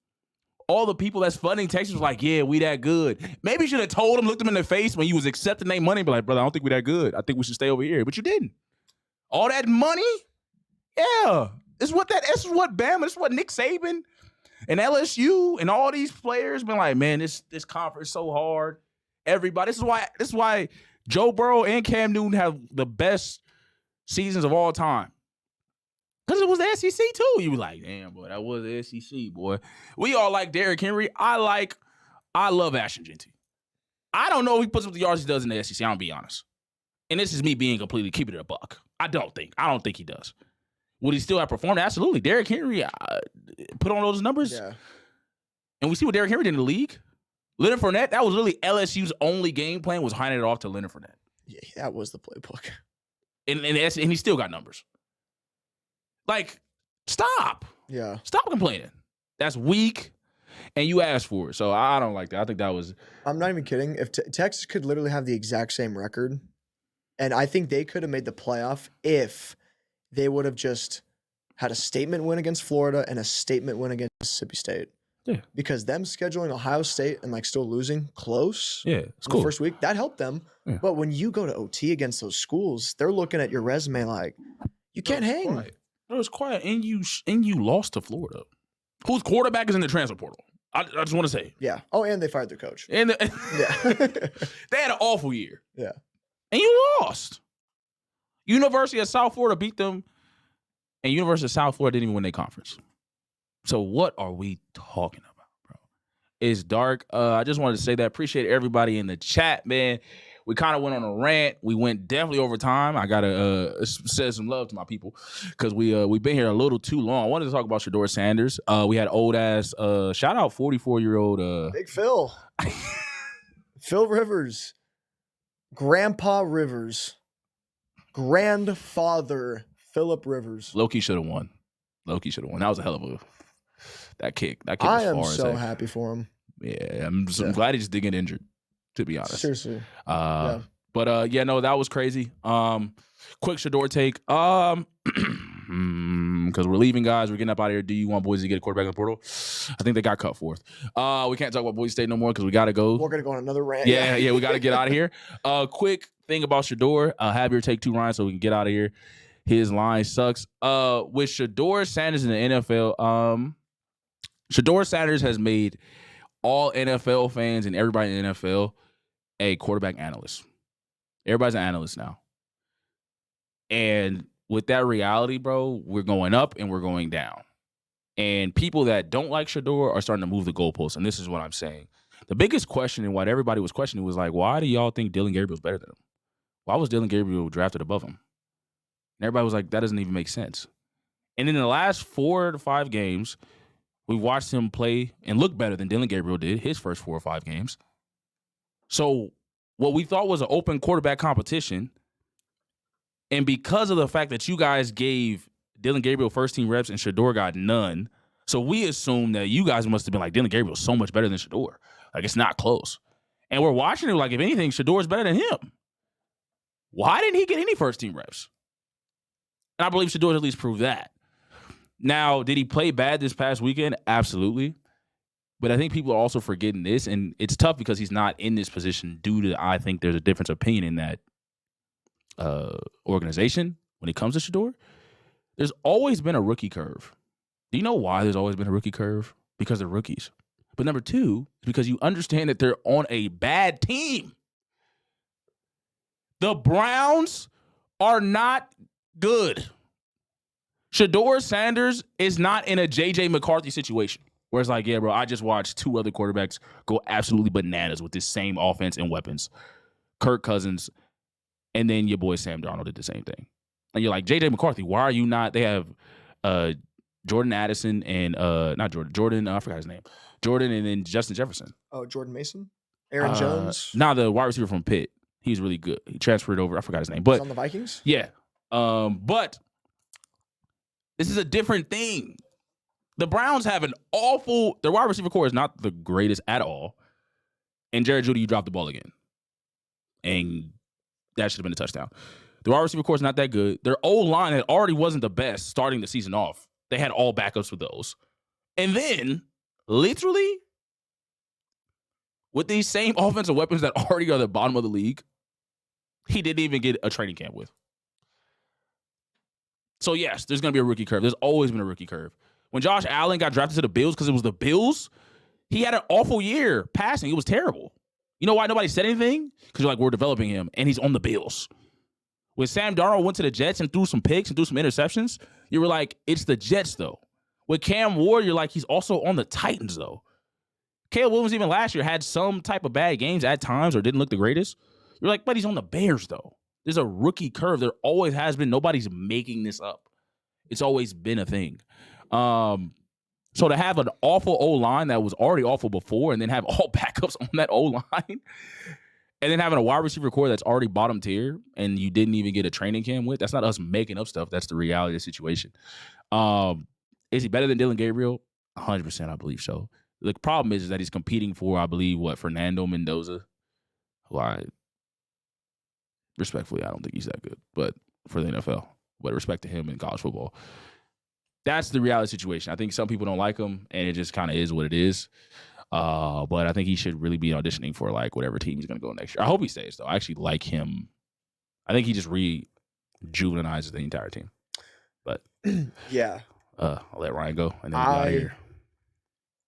all the people that's funding Texas was like, yeah, we that good. Maybe you should have told them, looked them in the face when you was accepting their money, be like, brother, I don't think we that good. I think we should stay over here. But you didn't. All that money? Yeah. This is what Bama, this is what Nick Saban and LSU and all these players been like, man, this conference is so hard. Everybody. This is why Joe Burrow and Cam Newton have the best seasons of all time. Because it was the SEC too. You were like, damn, boy, that was the SEC, boy. We all like Derrick Henry. I love Ashton Genty. I don't know if he puts up the yards he does in the SEC. I'm gonna be honest. And this is me being completely keeping it a buck. I don't think he does. Would he still have performed? Absolutely. Derrick Henry put on those numbers. Yeah. And we see what Derrick Henry did in the league. Leonard Fournette, that was really LSU's only game plan, was handing it off to Leonard Fournette. Yeah, that was the playbook. And he still got numbers. Like, stop. Yeah. Stop complaining. That's weak, and you asked for it. So I don't like that. I think that was... I'm not even kidding. If Texas could literally have the exact same record, and I think they could have made the playoff if they would have just had a statement win against Florida and a statement win against Mississippi State. Yeah. Because them scheduling Ohio State and like still losing close it's in cool. the first week, that helped them. Yeah. But when you go to OT against those schools, they're looking at your resume like, you can't hang. Quiet. It was quiet, and you lost to Florida, whose quarterback is in the transfer portal. I just want to say. Yeah. Oh, and they fired their coach. And Yeah. they had an awful year. Yeah. And you lost. University of South Florida beat them, and University of South Florida didn't even win their conference. So what are we talking about, bro? It's dark. I just wanted to say that. Appreciate everybody in the chat, man. We kind of went on a rant. We went definitely over time. I gotta send some love to my people because we've been here a little too long. I wanted to talk about Shedeur Sanders. We had old ass shout out 44-year-old Big Phil. Phil Rivers. Grandpa Rivers. Grandfather Philip Rivers. Loki should have won. That was a hell of that kick. That kick I was am far so as heck. happy for him. Yeah, I'm glad he just didn't get injured, to be honest. Seriously. But that was crazy. Quick Shedeur take. Because we're leaving, guys. We're getting up out of here. Do you want Boise to get a quarterback in the portal? I think they got cut fourth. We can't talk about Boise State no more because we got to go. We're going to go on another rant. Yeah, we got to get out of here. Quick thing about Shedeur. Have your take 2, Ryan, so we can get out of here. His line sucks. With Shedeur Sanders in the NFL, Shedeur Sanders has made all NFL fans and everybody in the NFL a quarterback analyst. Everybody's an analyst now. And with that reality, bro, we're going up and we're going down. And people that don't like Shedeur are starting to move the goalposts. And this is what I'm saying. The biggest question and what everybody was questioning was like, why do y'all think Dylan Gabriel's better than him? Why was Dylan Gabriel drafted above him? And everybody was like, that doesn't even make sense. And in the last 4 to 5 games, we watched him play and look better than Dylan Gabriel did his first 4 or 5 games. So what we thought was an open quarterback competition, and because of the fact that you guys gave Dylan Gabriel first-team reps and Shedeur got none, so we assumed that you guys must have been like, Dylan Gabriel is so much better than Shedeur. Like, it's not close. And we're watching it like, if anything, Shedeur is better than him. Why didn't he get any first-team reps? And I believe Shedeur at least proved that. Now, did he play bad this past weekend? Absolutely. But I think people are also forgetting this, and it's tough because he's not in this position due to, I think there's a difference of opinion in that organization when it comes to Shedeur. There's always been a rookie curve. Do you know why there's always been a rookie curve? Because they're rookies. But number 2 is because you understand that they're on a bad team. The Browns are not good. Shedeur Sanders is not in a J.J. McCarthy situation where it's like, yeah, bro, I just watched 2 other quarterbacks go absolutely bananas with this same offense and weapons. Kirk Cousins, and then your boy Sam Darnold did the same thing. And you're like, J.J. McCarthy, why are you not? They have Jordan Addison and not Jordan, I forgot his name. Jordan and then Justin Jefferson. Oh, Jordan Mason? Aaron Jones? Nah, the wide receiver from Pitt. He's really good. He transferred over. I forgot his name. But He's on the Vikings? Yeah. But this is a different thing. The Browns have their wide receiver core is not the greatest at all. And Jared Jeudy, you dropped the ball again. And that should have been a touchdown. The wide receiver core is not that good. Their O-line that already wasn't the best starting the season off. They had all backups with those. And then, literally, with these same offensive weapons that already are the bottom of the league, he didn't even get a training camp with. So, yes, there's going to be a rookie curve. There's always been a rookie curve. When Josh Allen got drafted to the Bills because it was the Bills, he had an awful year passing. It was terrible. You know why nobody said anything? Because you're like, we're developing him, and he's on the Bills. When Sam Darnold went to the Jets and threw some picks and threw some interceptions, you were like, it's the Jets, though. With Cam Ward, you're like, he's also on the Titans, though. Caleb Williams, even last year, had some type of bad games at times or didn't look the greatest. You're like, but he's on the Bears, though. There's a rookie curve. There always has been. Nobody's making this up. It's always been a thing. So to have an awful O-line that was already awful before and then have all backups on that O-line and then having a wide receiver core that's already bottom tier and you didn't even get a training camp with, that's not us making up stuff. That's the reality of the situation. Is he better than Dylan Gabriel? 100%, I believe so. The problem is that he's competing for, I believe, Fernando Mendoza, who respectfully, I don't think he's that good, but for the NFL. But respect to him in college football. that's the reality situation. I think some people don't like him, and it just kind of is what it is. But I think he should really be auditioning for like whatever team he's going to go next year. I hope he stays though. I actually like him. I think he just rejuvenizes the entire team. But yeah, I'll let Ryan go and then we get out of here.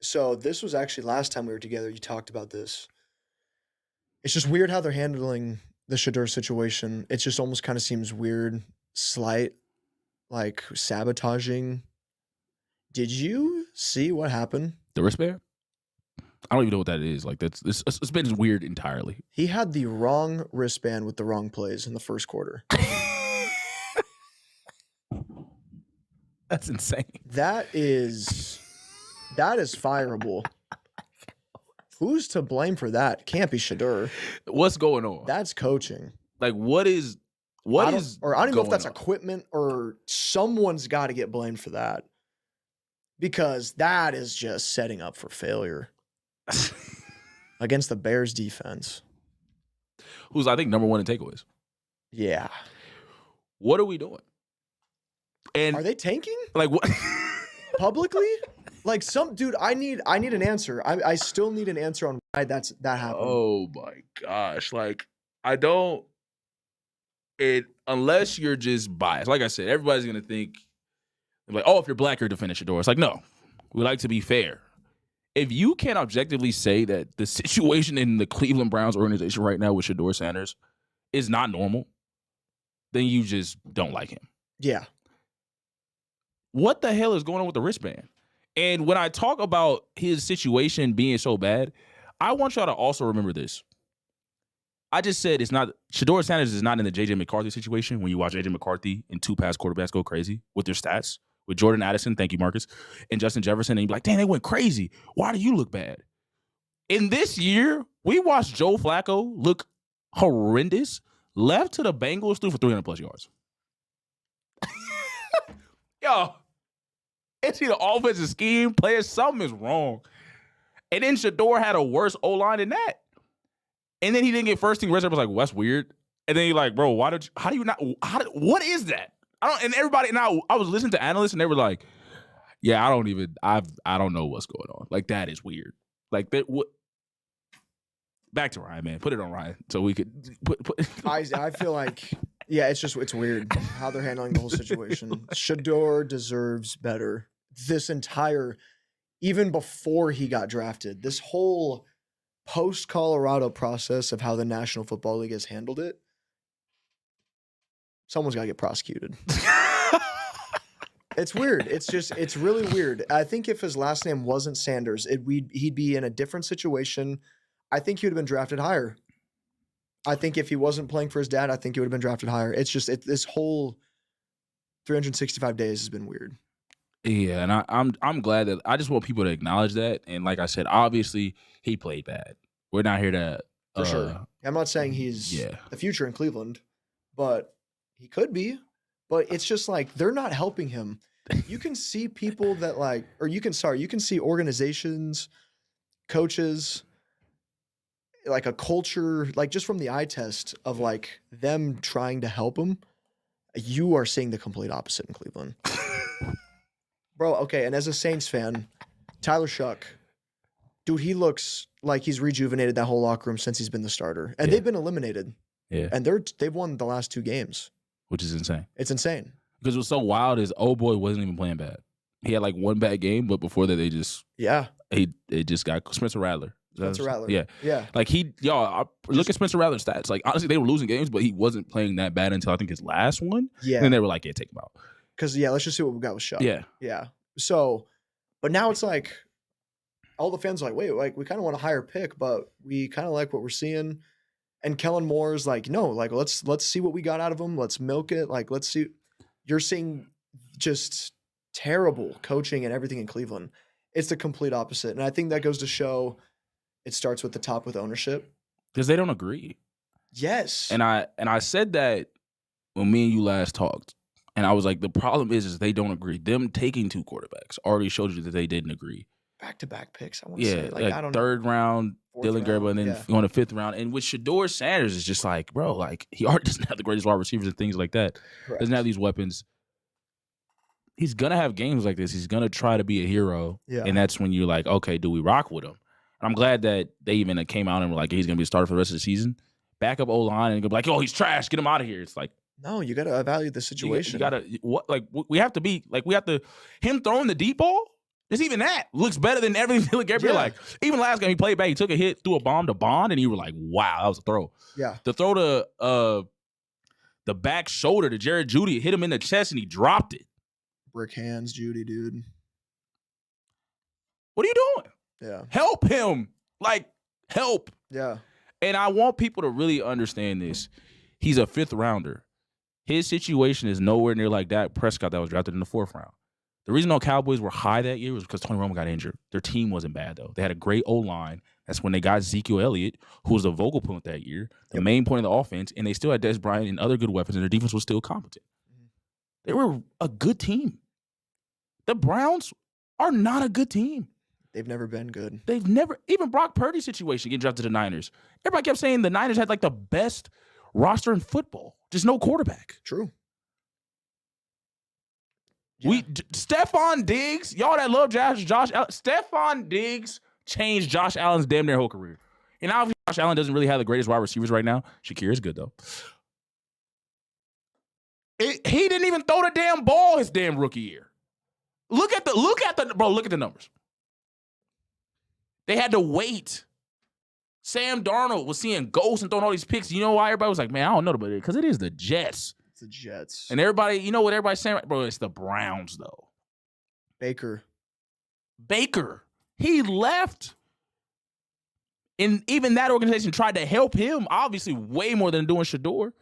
So this was actually last time we were together. You talked about this. It's just weird how they're handling the Shedeur situation. It just almost kind of seems weird, slight, like sabotaging. Did you see what happened? The wristband? I don't even know what that is. Like it's been weird entirely. He had the wrong wristband with the wrong plays in the first quarter. That's insane. That is fireable. Who's to blame for that? Can't be Shedeur. What's going on? That's coaching. Like what is I don't even know if that's equipment or someone's got to get blamed for that. Because that is just setting up for failure against the Bears defense. Who's I think number 1 in takeaways. Yeah. What are we doing? And are they tanking? Like what? Publicly? Like dude, I need an answer. I still need an answer on why that happened. Oh my gosh. Like I don't unless you're just biased. Like I said, everybody's gonna think like, oh, if you're black, you're defending Shedeur. It's like, no. We like to be fair. If you can't objectively say that the situation in the Cleveland Browns organization right now with Shedeur Sanders is not normal, then you just don't like him. Yeah. What the hell is going on with the wristband? And when I talk about his situation being so bad, I want y'all to also remember this. I just said Shedeur Sanders is not in the J.J. McCarthy situation when you watch J.J. McCarthy and 2 past quarterbacks go crazy with their stats. With Jordan Addison, thank you, Marcus, and Justin Jefferson, and you'd be like, dang, they went crazy. Why do you look bad? In this year, we watched Joe Flacco look horrendous, left to the Bengals, threw for 300-plus yards. Yo, it's either offensive scheme, players, something is wrong. And then Shedeur had a worse O-line than that. And then he didn't get first team reserve. I was like, well, that's weird. And then you're like, bro, what is that? I was listening to analysts and they were like, yeah, I don't know what's going on. Like, that is weird. Like, that. Back to Ryan, man. Put it on Ryan so we could put. I feel like, yeah, it's weird how they're handling the whole situation. Shedeur deserves better. This entire, even before he got drafted, this whole post-Colorado process of how the National Football League has handled it, someone's got to get prosecuted. It's weird. It's really weird. I think if his last name wasn't Sanders, he'd be in a different situation. I think he would have been drafted higher. I think if he wasn't playing for his dad, I think he would have been drafted higher. It's just this whole 365 days has been weird. Yeah, and I'm glad that I just want people to acknowledge that. And like I said, obviously he played bad. We're not here to for sure. I'm not saying he's the future in Cleveland, but he could be. But it's just like they're not helping him. You can see people that you can see organizations, coaches, like a culture, like just from the eye test of like them trying to help him. You are seeing the complete opposite in Cleveland. Bro, okay, and as a Saints fan, Tyler Shuck, dude, he looks like he's rejuvenated that whole locker room since he's been the starter. And they've been eliminated. Yeah. And they've won the last 2 games. Which is insane. It's insane. Because what's so wild is old boy wasn't even playing bad. He had like 1 bad game, but before that they just it just got Spencer Rattler. Spencer Rattler. Yeah. Yeah. Like look at Spencer Rattler's stats. Like honestly, they were losing games, but he wasn't playing that bad until I think his last one. Yeah. And then they were like, yeah, take him out. Because let's just see what we got with Shuck. Yeah. Yeah. So, but now it's like all the fans are like, wait, like we kind of want a higher pick, but we kind of like what we're seeing. And Kellen Moore's like, no, like let's see what we got out of him. Let's milk it. Like let's see. You're seeing just terrible coaching and everything in Cleveland. It's the complete opposite. And I think that goes to show it starts with the top with ownership. Because they don't agree. Yes. And I said that when me and you last talked. And I was like, the problem is they don't agree. Them taking 2 quarterbacks already showed you that they didn't agree. Back-to-back picks, I want to say. Like I don't know. 3rd round, Dylan Gerber, and then going to 5th round. And with Shedeur Sanders, it's just like, bro, like he already doesn't have the greatest wide receivers and things like that. Correct. Doesn't have these weapons. he's gonna have games like this. He's gonna try to be a hero, and that's when you're like, okay, do we rock with him? And I'm glad that they even came out and were like, he's gonna be a starter for the rest of the season. Backup O-line and go like, oh, he's trash. Get him out of here. It's like, no, you got to evaluate the situation. You got to what? Like we have to him throwing the deep ball. Just even that looks better than everything. Like like even last game he played back, he took a hit, threw a bomb to Bond, and you were like, wow, that was a throw. Yeah, the throw to the back shoulder to Jared Judy, it hit him in the chest and he dropped it. Brick hands, Judy, dude. What are you doing? Yeah, help him. Like help. Yeah. And I want people to really understand this. He's a 5th rounder. His situation is nowhere near like Dak Prescott that was drafted in the 4th round. The reason all Cowboys were high that year was because Tony Romo got injured. Their team wasn't bad, though. They had a great O-line. That's when they got Ezekiel Elliott, who was the vocal point that year, the main point of the offense, and they still had Des Bryant and other good weapons, and their defense was still competent. They were a good team. The Browns are not a good team. They've never been good. They've never, even Brock Purdy's situation getting drafted to the Niners. Everybody kept saying the Niners had like the best roster in football, just no quarterback. True. Stephon Diggs, y'all that love Josh Allen, Stephon Diggs changed Josh Allen's damn near whole career. And obviously Josh Allen doesn't really have the greatest wide receivers right now. Shakir is good though. He didn't even throw the damn ball his damn rookie year. Look at the numbers. They had to wait. Sam Darnold was seeing ghosts and throwing all these picks. You know why everybody was like, man, I don't know about it. Because it is the Jets. It's the Jets. And everybody, you know what everybody's saying? Bro, it's the Browns, though. Baker. He left. And even that organization tried to help him, obviously, way more than doing Shador.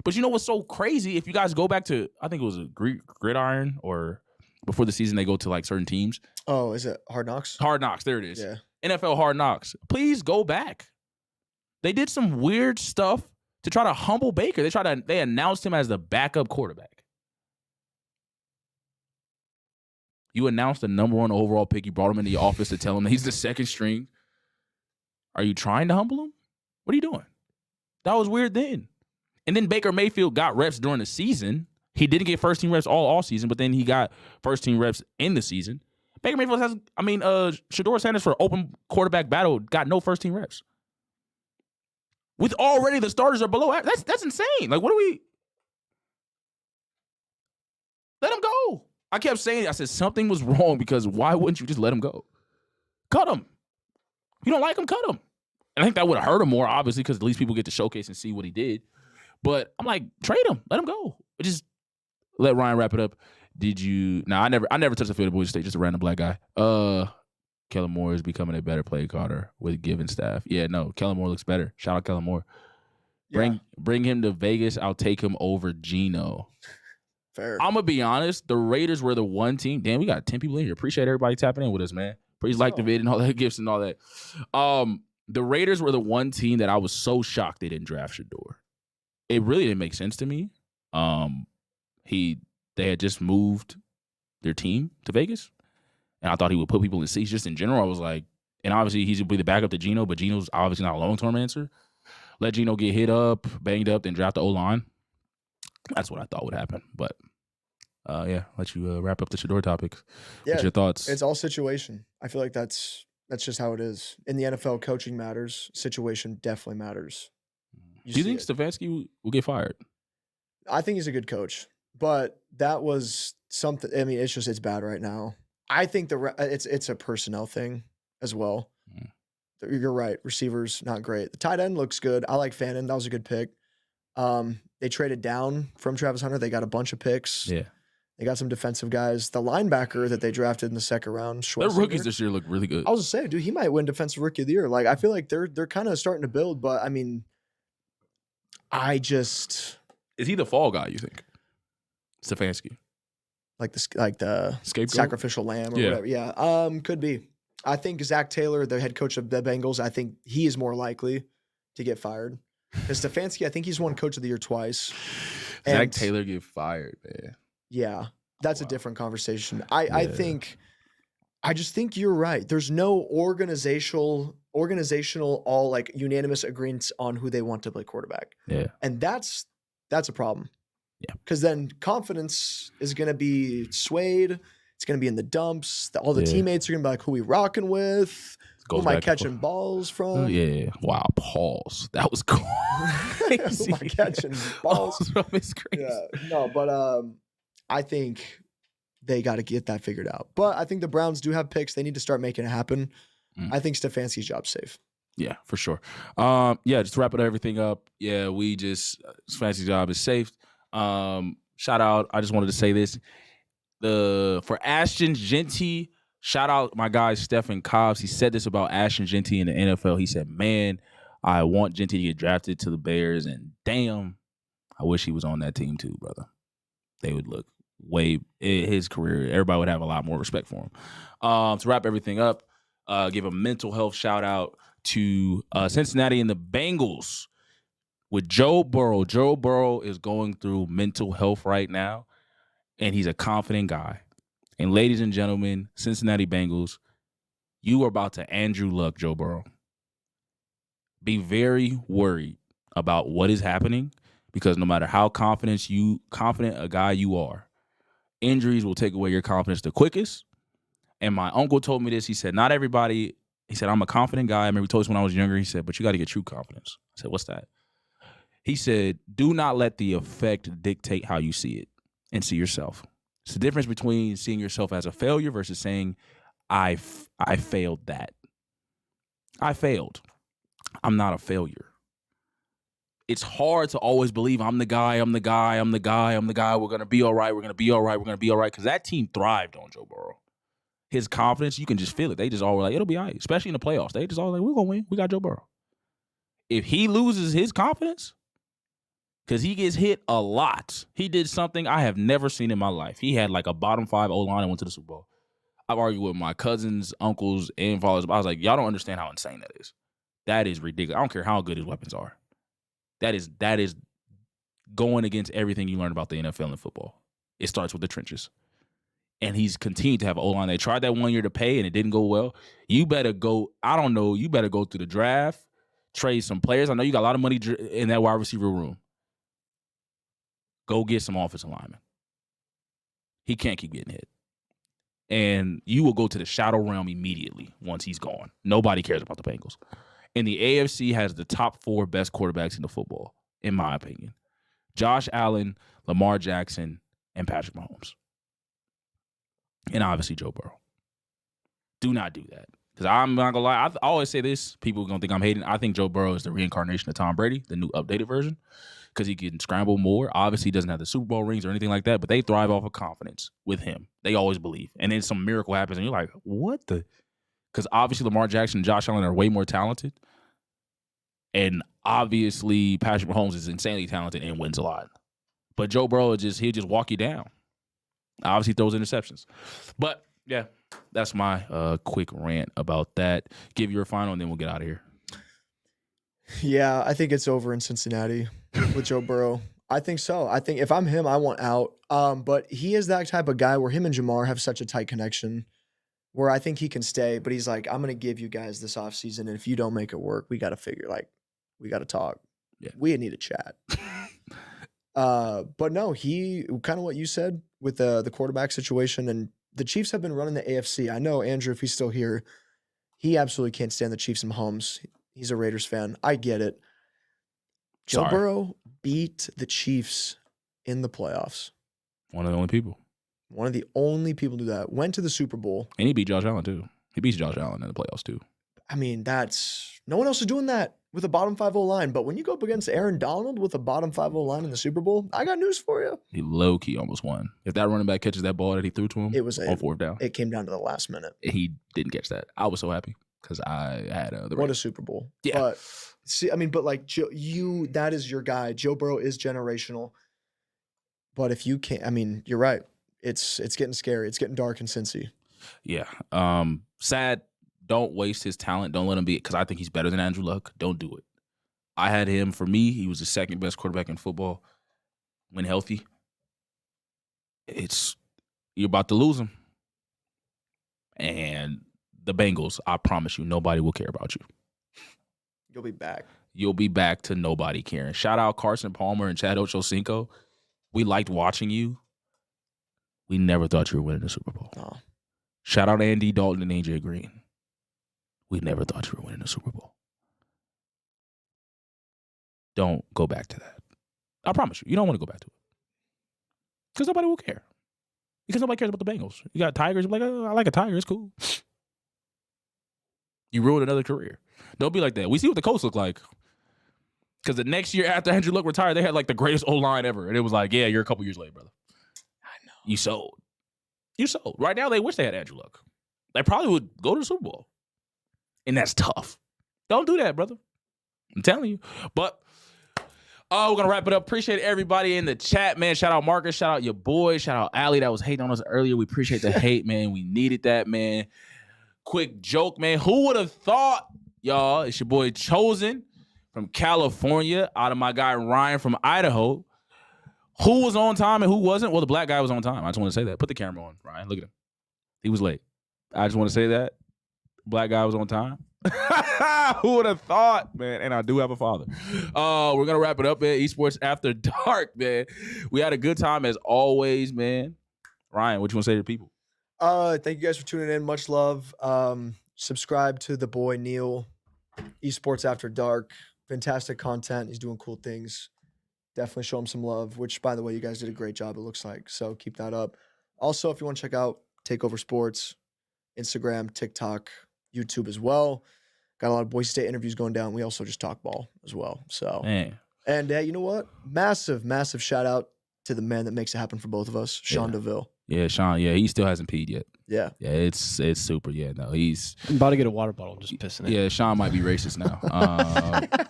But you know what's so crazy? If you guys go back to, I think it was a Gridiron, or before the season, they go to like certain teams. Oh, is it Hard Knocks? Hard Knocks, there it is. Yeah. NFL Hard Knocks. Please go back. They did some weird stuff to try to humble Baker. They announced him as the backup quarterback. You announced the number 1 overall pick. You brought him in the office to tell him that he's the 2nd string. Are you trying to humble him? What are you doing? That was weird then. And then Baker Mayfield got reps during the season. He didn't get first-team reps all season, but then he got first-team reps in the season. Baker Mayfield has, Shador Sanders for open quarterback battle got no first-team reps. With already the starters are below. That's insane. Like, what are we? Let him go. I kept saying, I said something was wrong because why wouldn't you just let him go? Cut him. If you don't like him, cut him. And I think that would have hurt him more, obviously, because at least people get to showcase and see what he did. But I'm like, trade him. Let him go. Just let Ryan wrap it up. I never touched the field at Boise State, just a random black guy. Kellen Moore is becoming a better play caller with given staff. Yeah, no, Kellen Moore looks better. Shout out Kellen Moore. Bring him to Vegas. I'll take him over Geno. Fair. I'm going to be honest. The Raiders were the one team. Damn, we got 10 people in here. Appreciate everybody tapping in with us, man. Please like the vid and all that, gifts and all that. The Raiders were the one team that I was so shocked they didn't draft Shador. It really didn't make sense to me. They had just moved their team to Vegas, and I thought he would put people in seats. Just in general, I was like, and obviously he's going to be the backup to Geno, but Geno's obviously not a long-term answer. Let Geno get hit up, banged up, then draft the O-line. That's what I thought would happen. But, let you wrap up the Shador topic. Yeah, what's your thoughts? It's all situation. I feel like that's just how it is. In the NFL, coaching matters. Situation definitely matters. Do you think Stefanski will get fired? I think he's a good coach. But that was something. I mean, it's bad right now. I think it's a personnel thing as well. You're right. Receivers not great. The tight end looks good. I like Fannin. That was a good pick. They traded down from Travis Hunter. They got a bunch of picks. Yeah. They got some defensive guys. The linebacker that they drafted in the 2nd round, their rookies this year look really good. I was just saying, dude, he might win Defensive Rookie of the Year. Like, I feel like they're kind of starting to build. But I mean, is he the fall guy? You think? Stefanski, like the scapegoat? Sacrificial lamb or whatever. Yeah, could be. I think Zach Taylor, the head coach of the Bengals, I think he is more likely to get fired. Because Stefanski, I think he's won Coach of the Year twice. Zach Taylor get fired, man. Yeah, that's a different conversation. I just think you're right. There's no organizational all like unanimous agreements on who they want to play quarterback. Yeah, and that's a problem. Yeah. Because then confidence is going to be swayed. It's going to be in the dumps. All the teammates are going to be like, who we rocking with? Who am I catching balls from? Oh, yeah. Wow. Pause. That was cool. Who am I catching balls? It's crazy. Yeah. No, but I think they got to get that figured out. But I think the Browns do have picks. They need to start making it happen. I think Stefanski's job's safe. Yeah, for sure. Just to wrap everything up. Yeah, Stefanski's job is safe. Shout out. I just wanted to say this. For Ashton Genty, shout out my guy Stephen Cobbs. He said this about Ashton Genty in the NFL. He said, "Man, I want Genty to get drafted to the Bears, and damn, I wish he was on that team too, brother. They would look his career. Everybody would have a lot more respect for him." To wrap everything up, give a mental health shout out to Cincinnati and the Bengals with Joe Burrow. Joe Burrow is going through mental health right now. And he's a confident guy. And ladies and gentlemen, Cincinnati Bengals, you are about to Andrew Luck, Joe Burrow. Be very worried about what is happening because no matter how confident a guy you are, injuries will take away your confidence the quickest. And my uncle told me this. He said, not everybody, he said, I'm a confident guy. I remember he told us when I was younger, he said, but you got to get true confidence. I said, what's that? He said, do not let the effect dictate how you see it. And see yourself. It's the difference between seeing yourself as a failure versus saying, I failed that. I failed. I'm not a failure. It's hard to always believe I'm the guy. We're going to be all right. Because that team thrived on Joe Burrow. His confidence, you can just feel it. They just all were like, it'll be all right. Especially in the playoffs. They just all like, we're going to win. We got Joe Burrow. If he loses his confidence, because he gets hit a lot. He did something I have never seen in my life. He had like a bottom 5 O-line and went to the Super Bowl. I've argued with my cousins, uncles, and fathers. I was like, y'all don't understand how insane that is. That is ridiculous. I don't care how good his weapons are. That is going against everything you learn about the NFL and football. It starts with the trenches. And he's continued to have an O-line. They tried that 1 year to pay, and it didn't go well. You better go, you better go through the draft, trade some players. I know you got a lot of money in that wide receiver room. Go get some offensive linemen. He can't keep getting hit. And you will go to the shadow realm immediately once he's gone. Nobody cares about the Bengals. And the AFC has the top 4 best quarterbacks in the football, in my opinion. Josh Allen, Lamar Jackson, and Patrick Mahomes. And obviously Joe Burrow. Do not do that. Because I'm not going to lie. I always say this. People are going to think I'm hating. I think Joe Burrow is the reincarnation of Tom Brady, the new updated version. Because he can scramble more. Obviously, he doesn't have the Super Bowl rings or anything like that, but they thrive off of confidence with him. They always believe. And then some miracle happens, and you're like, what the? Because obviously, Lamar Jackson and Josh Allen are way more talented. And obviously, Patrick Mahomes is insanely talented and wins a lot. But Joe Burrow, he'll just walk you down. Obviously, throws interceptions. But, yeah, that's my quick rant about that. Give your final, and then we'll get out of here. Yeah, I think it's over in Cincinnati with Joe Burrow. I think so. I think if I'm him, I want out. But he is that type of guy where him and Jamar have such a tight connection where I think he can stay. But he's like, I'm going to give you guys this offseason. And if you don't make it work, we got to we got to talk. Yeah. We need to chat. But no, he kind of what you said with the quarterback situation. And the Chiefs have been running the AFC. I know, Andrew, if he's still here, he absolutely can't stand the Chiefs and Mahomes. He's a Raiders fan. I get it. Joe Burrow beat the Chiefs in the playoffs. One of the only people. One of the only people to do that. Went to the Super Bowl. And he beat Josh Allen, too. He beats Josh Allen in the playoffs, too. I mean, no one else is doing that with a bottom 5 O-line. But when you go up against Aaron Donald with a bottom 5 O-line in the Super Bowl, I got news for you. He low-key almost won. If that running back catches that ball that he threw to him on 4th down. It came down to the last minute. He didn't catch that. I was so happy. Because I had what a Super Bowl. Yeah. But see, I mean, but like that is your guy. Joe Burrow is generational. But if you can't, I mean, you're right. It's getting scary. It's getting dark in Cincy. Yeah. Sad. Don't waste his talent. Don't let him be it. Because I think he's better than Andrew Luck. Don't do it. I had him. For me, he was the 2nd best quarterback in football when healthy. You're about to lose him. And the Bengals, I promise you, nobody will care about you. You'll be back. You'll be back to nobody caring. Shout out Carson Palmer and Chad Ochocinco. We liked watching you. We never thought you were winning the Super Bowl. Oh. Shout out Andy Dalton and AJ Green. We never thought you were winning the Super Bowl. Don't go back to that. I promise you, you don't want to go back to it. Because nobody will care. Because nobody cares about the Bengals. You got Tigers, like, oh, I like a Tiger, it's cool. You ruined another career. Don't be like that. We see what the Colts look like. Because the next year after Andrew Luck retired, they had like the greatest O-line ever. And it was like, yeah, you're a couple years late, brother. I know. You sold. You sold. Right now, they wish they had Andrew Luck. They probably would go to the Super Bowl. And that's tough. Don't do that, brother. I'm telling you. But we're going to wrap it up. Appreciate everybody in the chat, man. Shout out Marcus. Shout out your boy. Shout out Allie that was hating on us earlier. We appreciate the hate, man. We needed that, man. Quick joke, man. Who would have thought, y'all, it's your boy Chosen from California, out of my guy Ryan from Idaho. Who was on time and who wasn't? Well, the black guy was on time. I just want to say that. Put the camera on, Ryan. Look at him. He was late. I just want to say that. Black guy was on time. Who would have thought, man? And I do have a father. We're going to wrap it up, man. Esports After Dark, man. We had a good time as always, man. Ryan, what you want to say to the people? Thank you guys for tuning in. Much love. Subscribe to the boy Neil. Esports After Dark. Fantastic content. He's doing cool things. Definitely show him some love, which, by the way, you guys did a great job, it looks like. So keep that up. Also, if you want to check out Takeover Sports, Instagram, TikTok, YouTube as well. Got a lot of Boise State interviews going down. We also just talk ball as well. So, Man. And you know what? Massive, massive shout out to the man that makes it happen for both of us, Sean DeVille. Yeah, Sean. Yeah, he still hasn't peed yet. Yeah. Yeah, it's super. Yeah, no, he's I'm about to get a water bottle, just pissing it. Yeah, Sean might be racist now.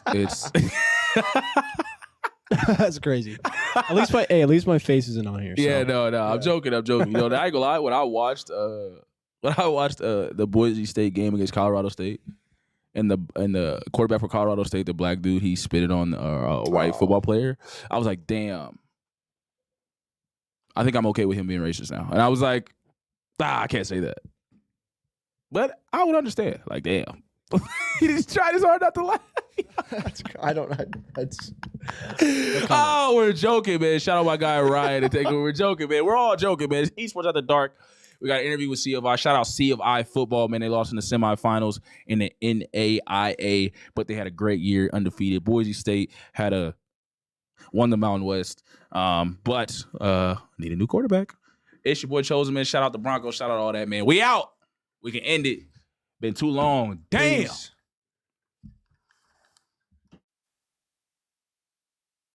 It's That's crazy. At least my face isn't on here. So. Yeah, no. I'm joking. You know, I ain't gonna lie. When I watched the Boise State game against Colorado State, and the quarterback for Colorado State, the black dude, he spitted on a white football player. I was like, damn. I think I'm okay with him being racist now. And I was like, I can't say that. But I would understand. Like, damn. He just tried his hard not to laugh. Oh, we're joking, man. Shout out my guy Ryan and Takeover. We're joking, man. We're all joking, man. It's Esports After Dark. We got an interview with C of I. Shout out C of I football, man. They lost in the semifinals in the NAIA, but they had a great year, undefeated. Boise State won the Mountain West, but need a new quarterback. It's your boy Chosen, man. Shout out the Broncos. Shout out all that, man. We out. We can end it. Been too long. Damn. Peace.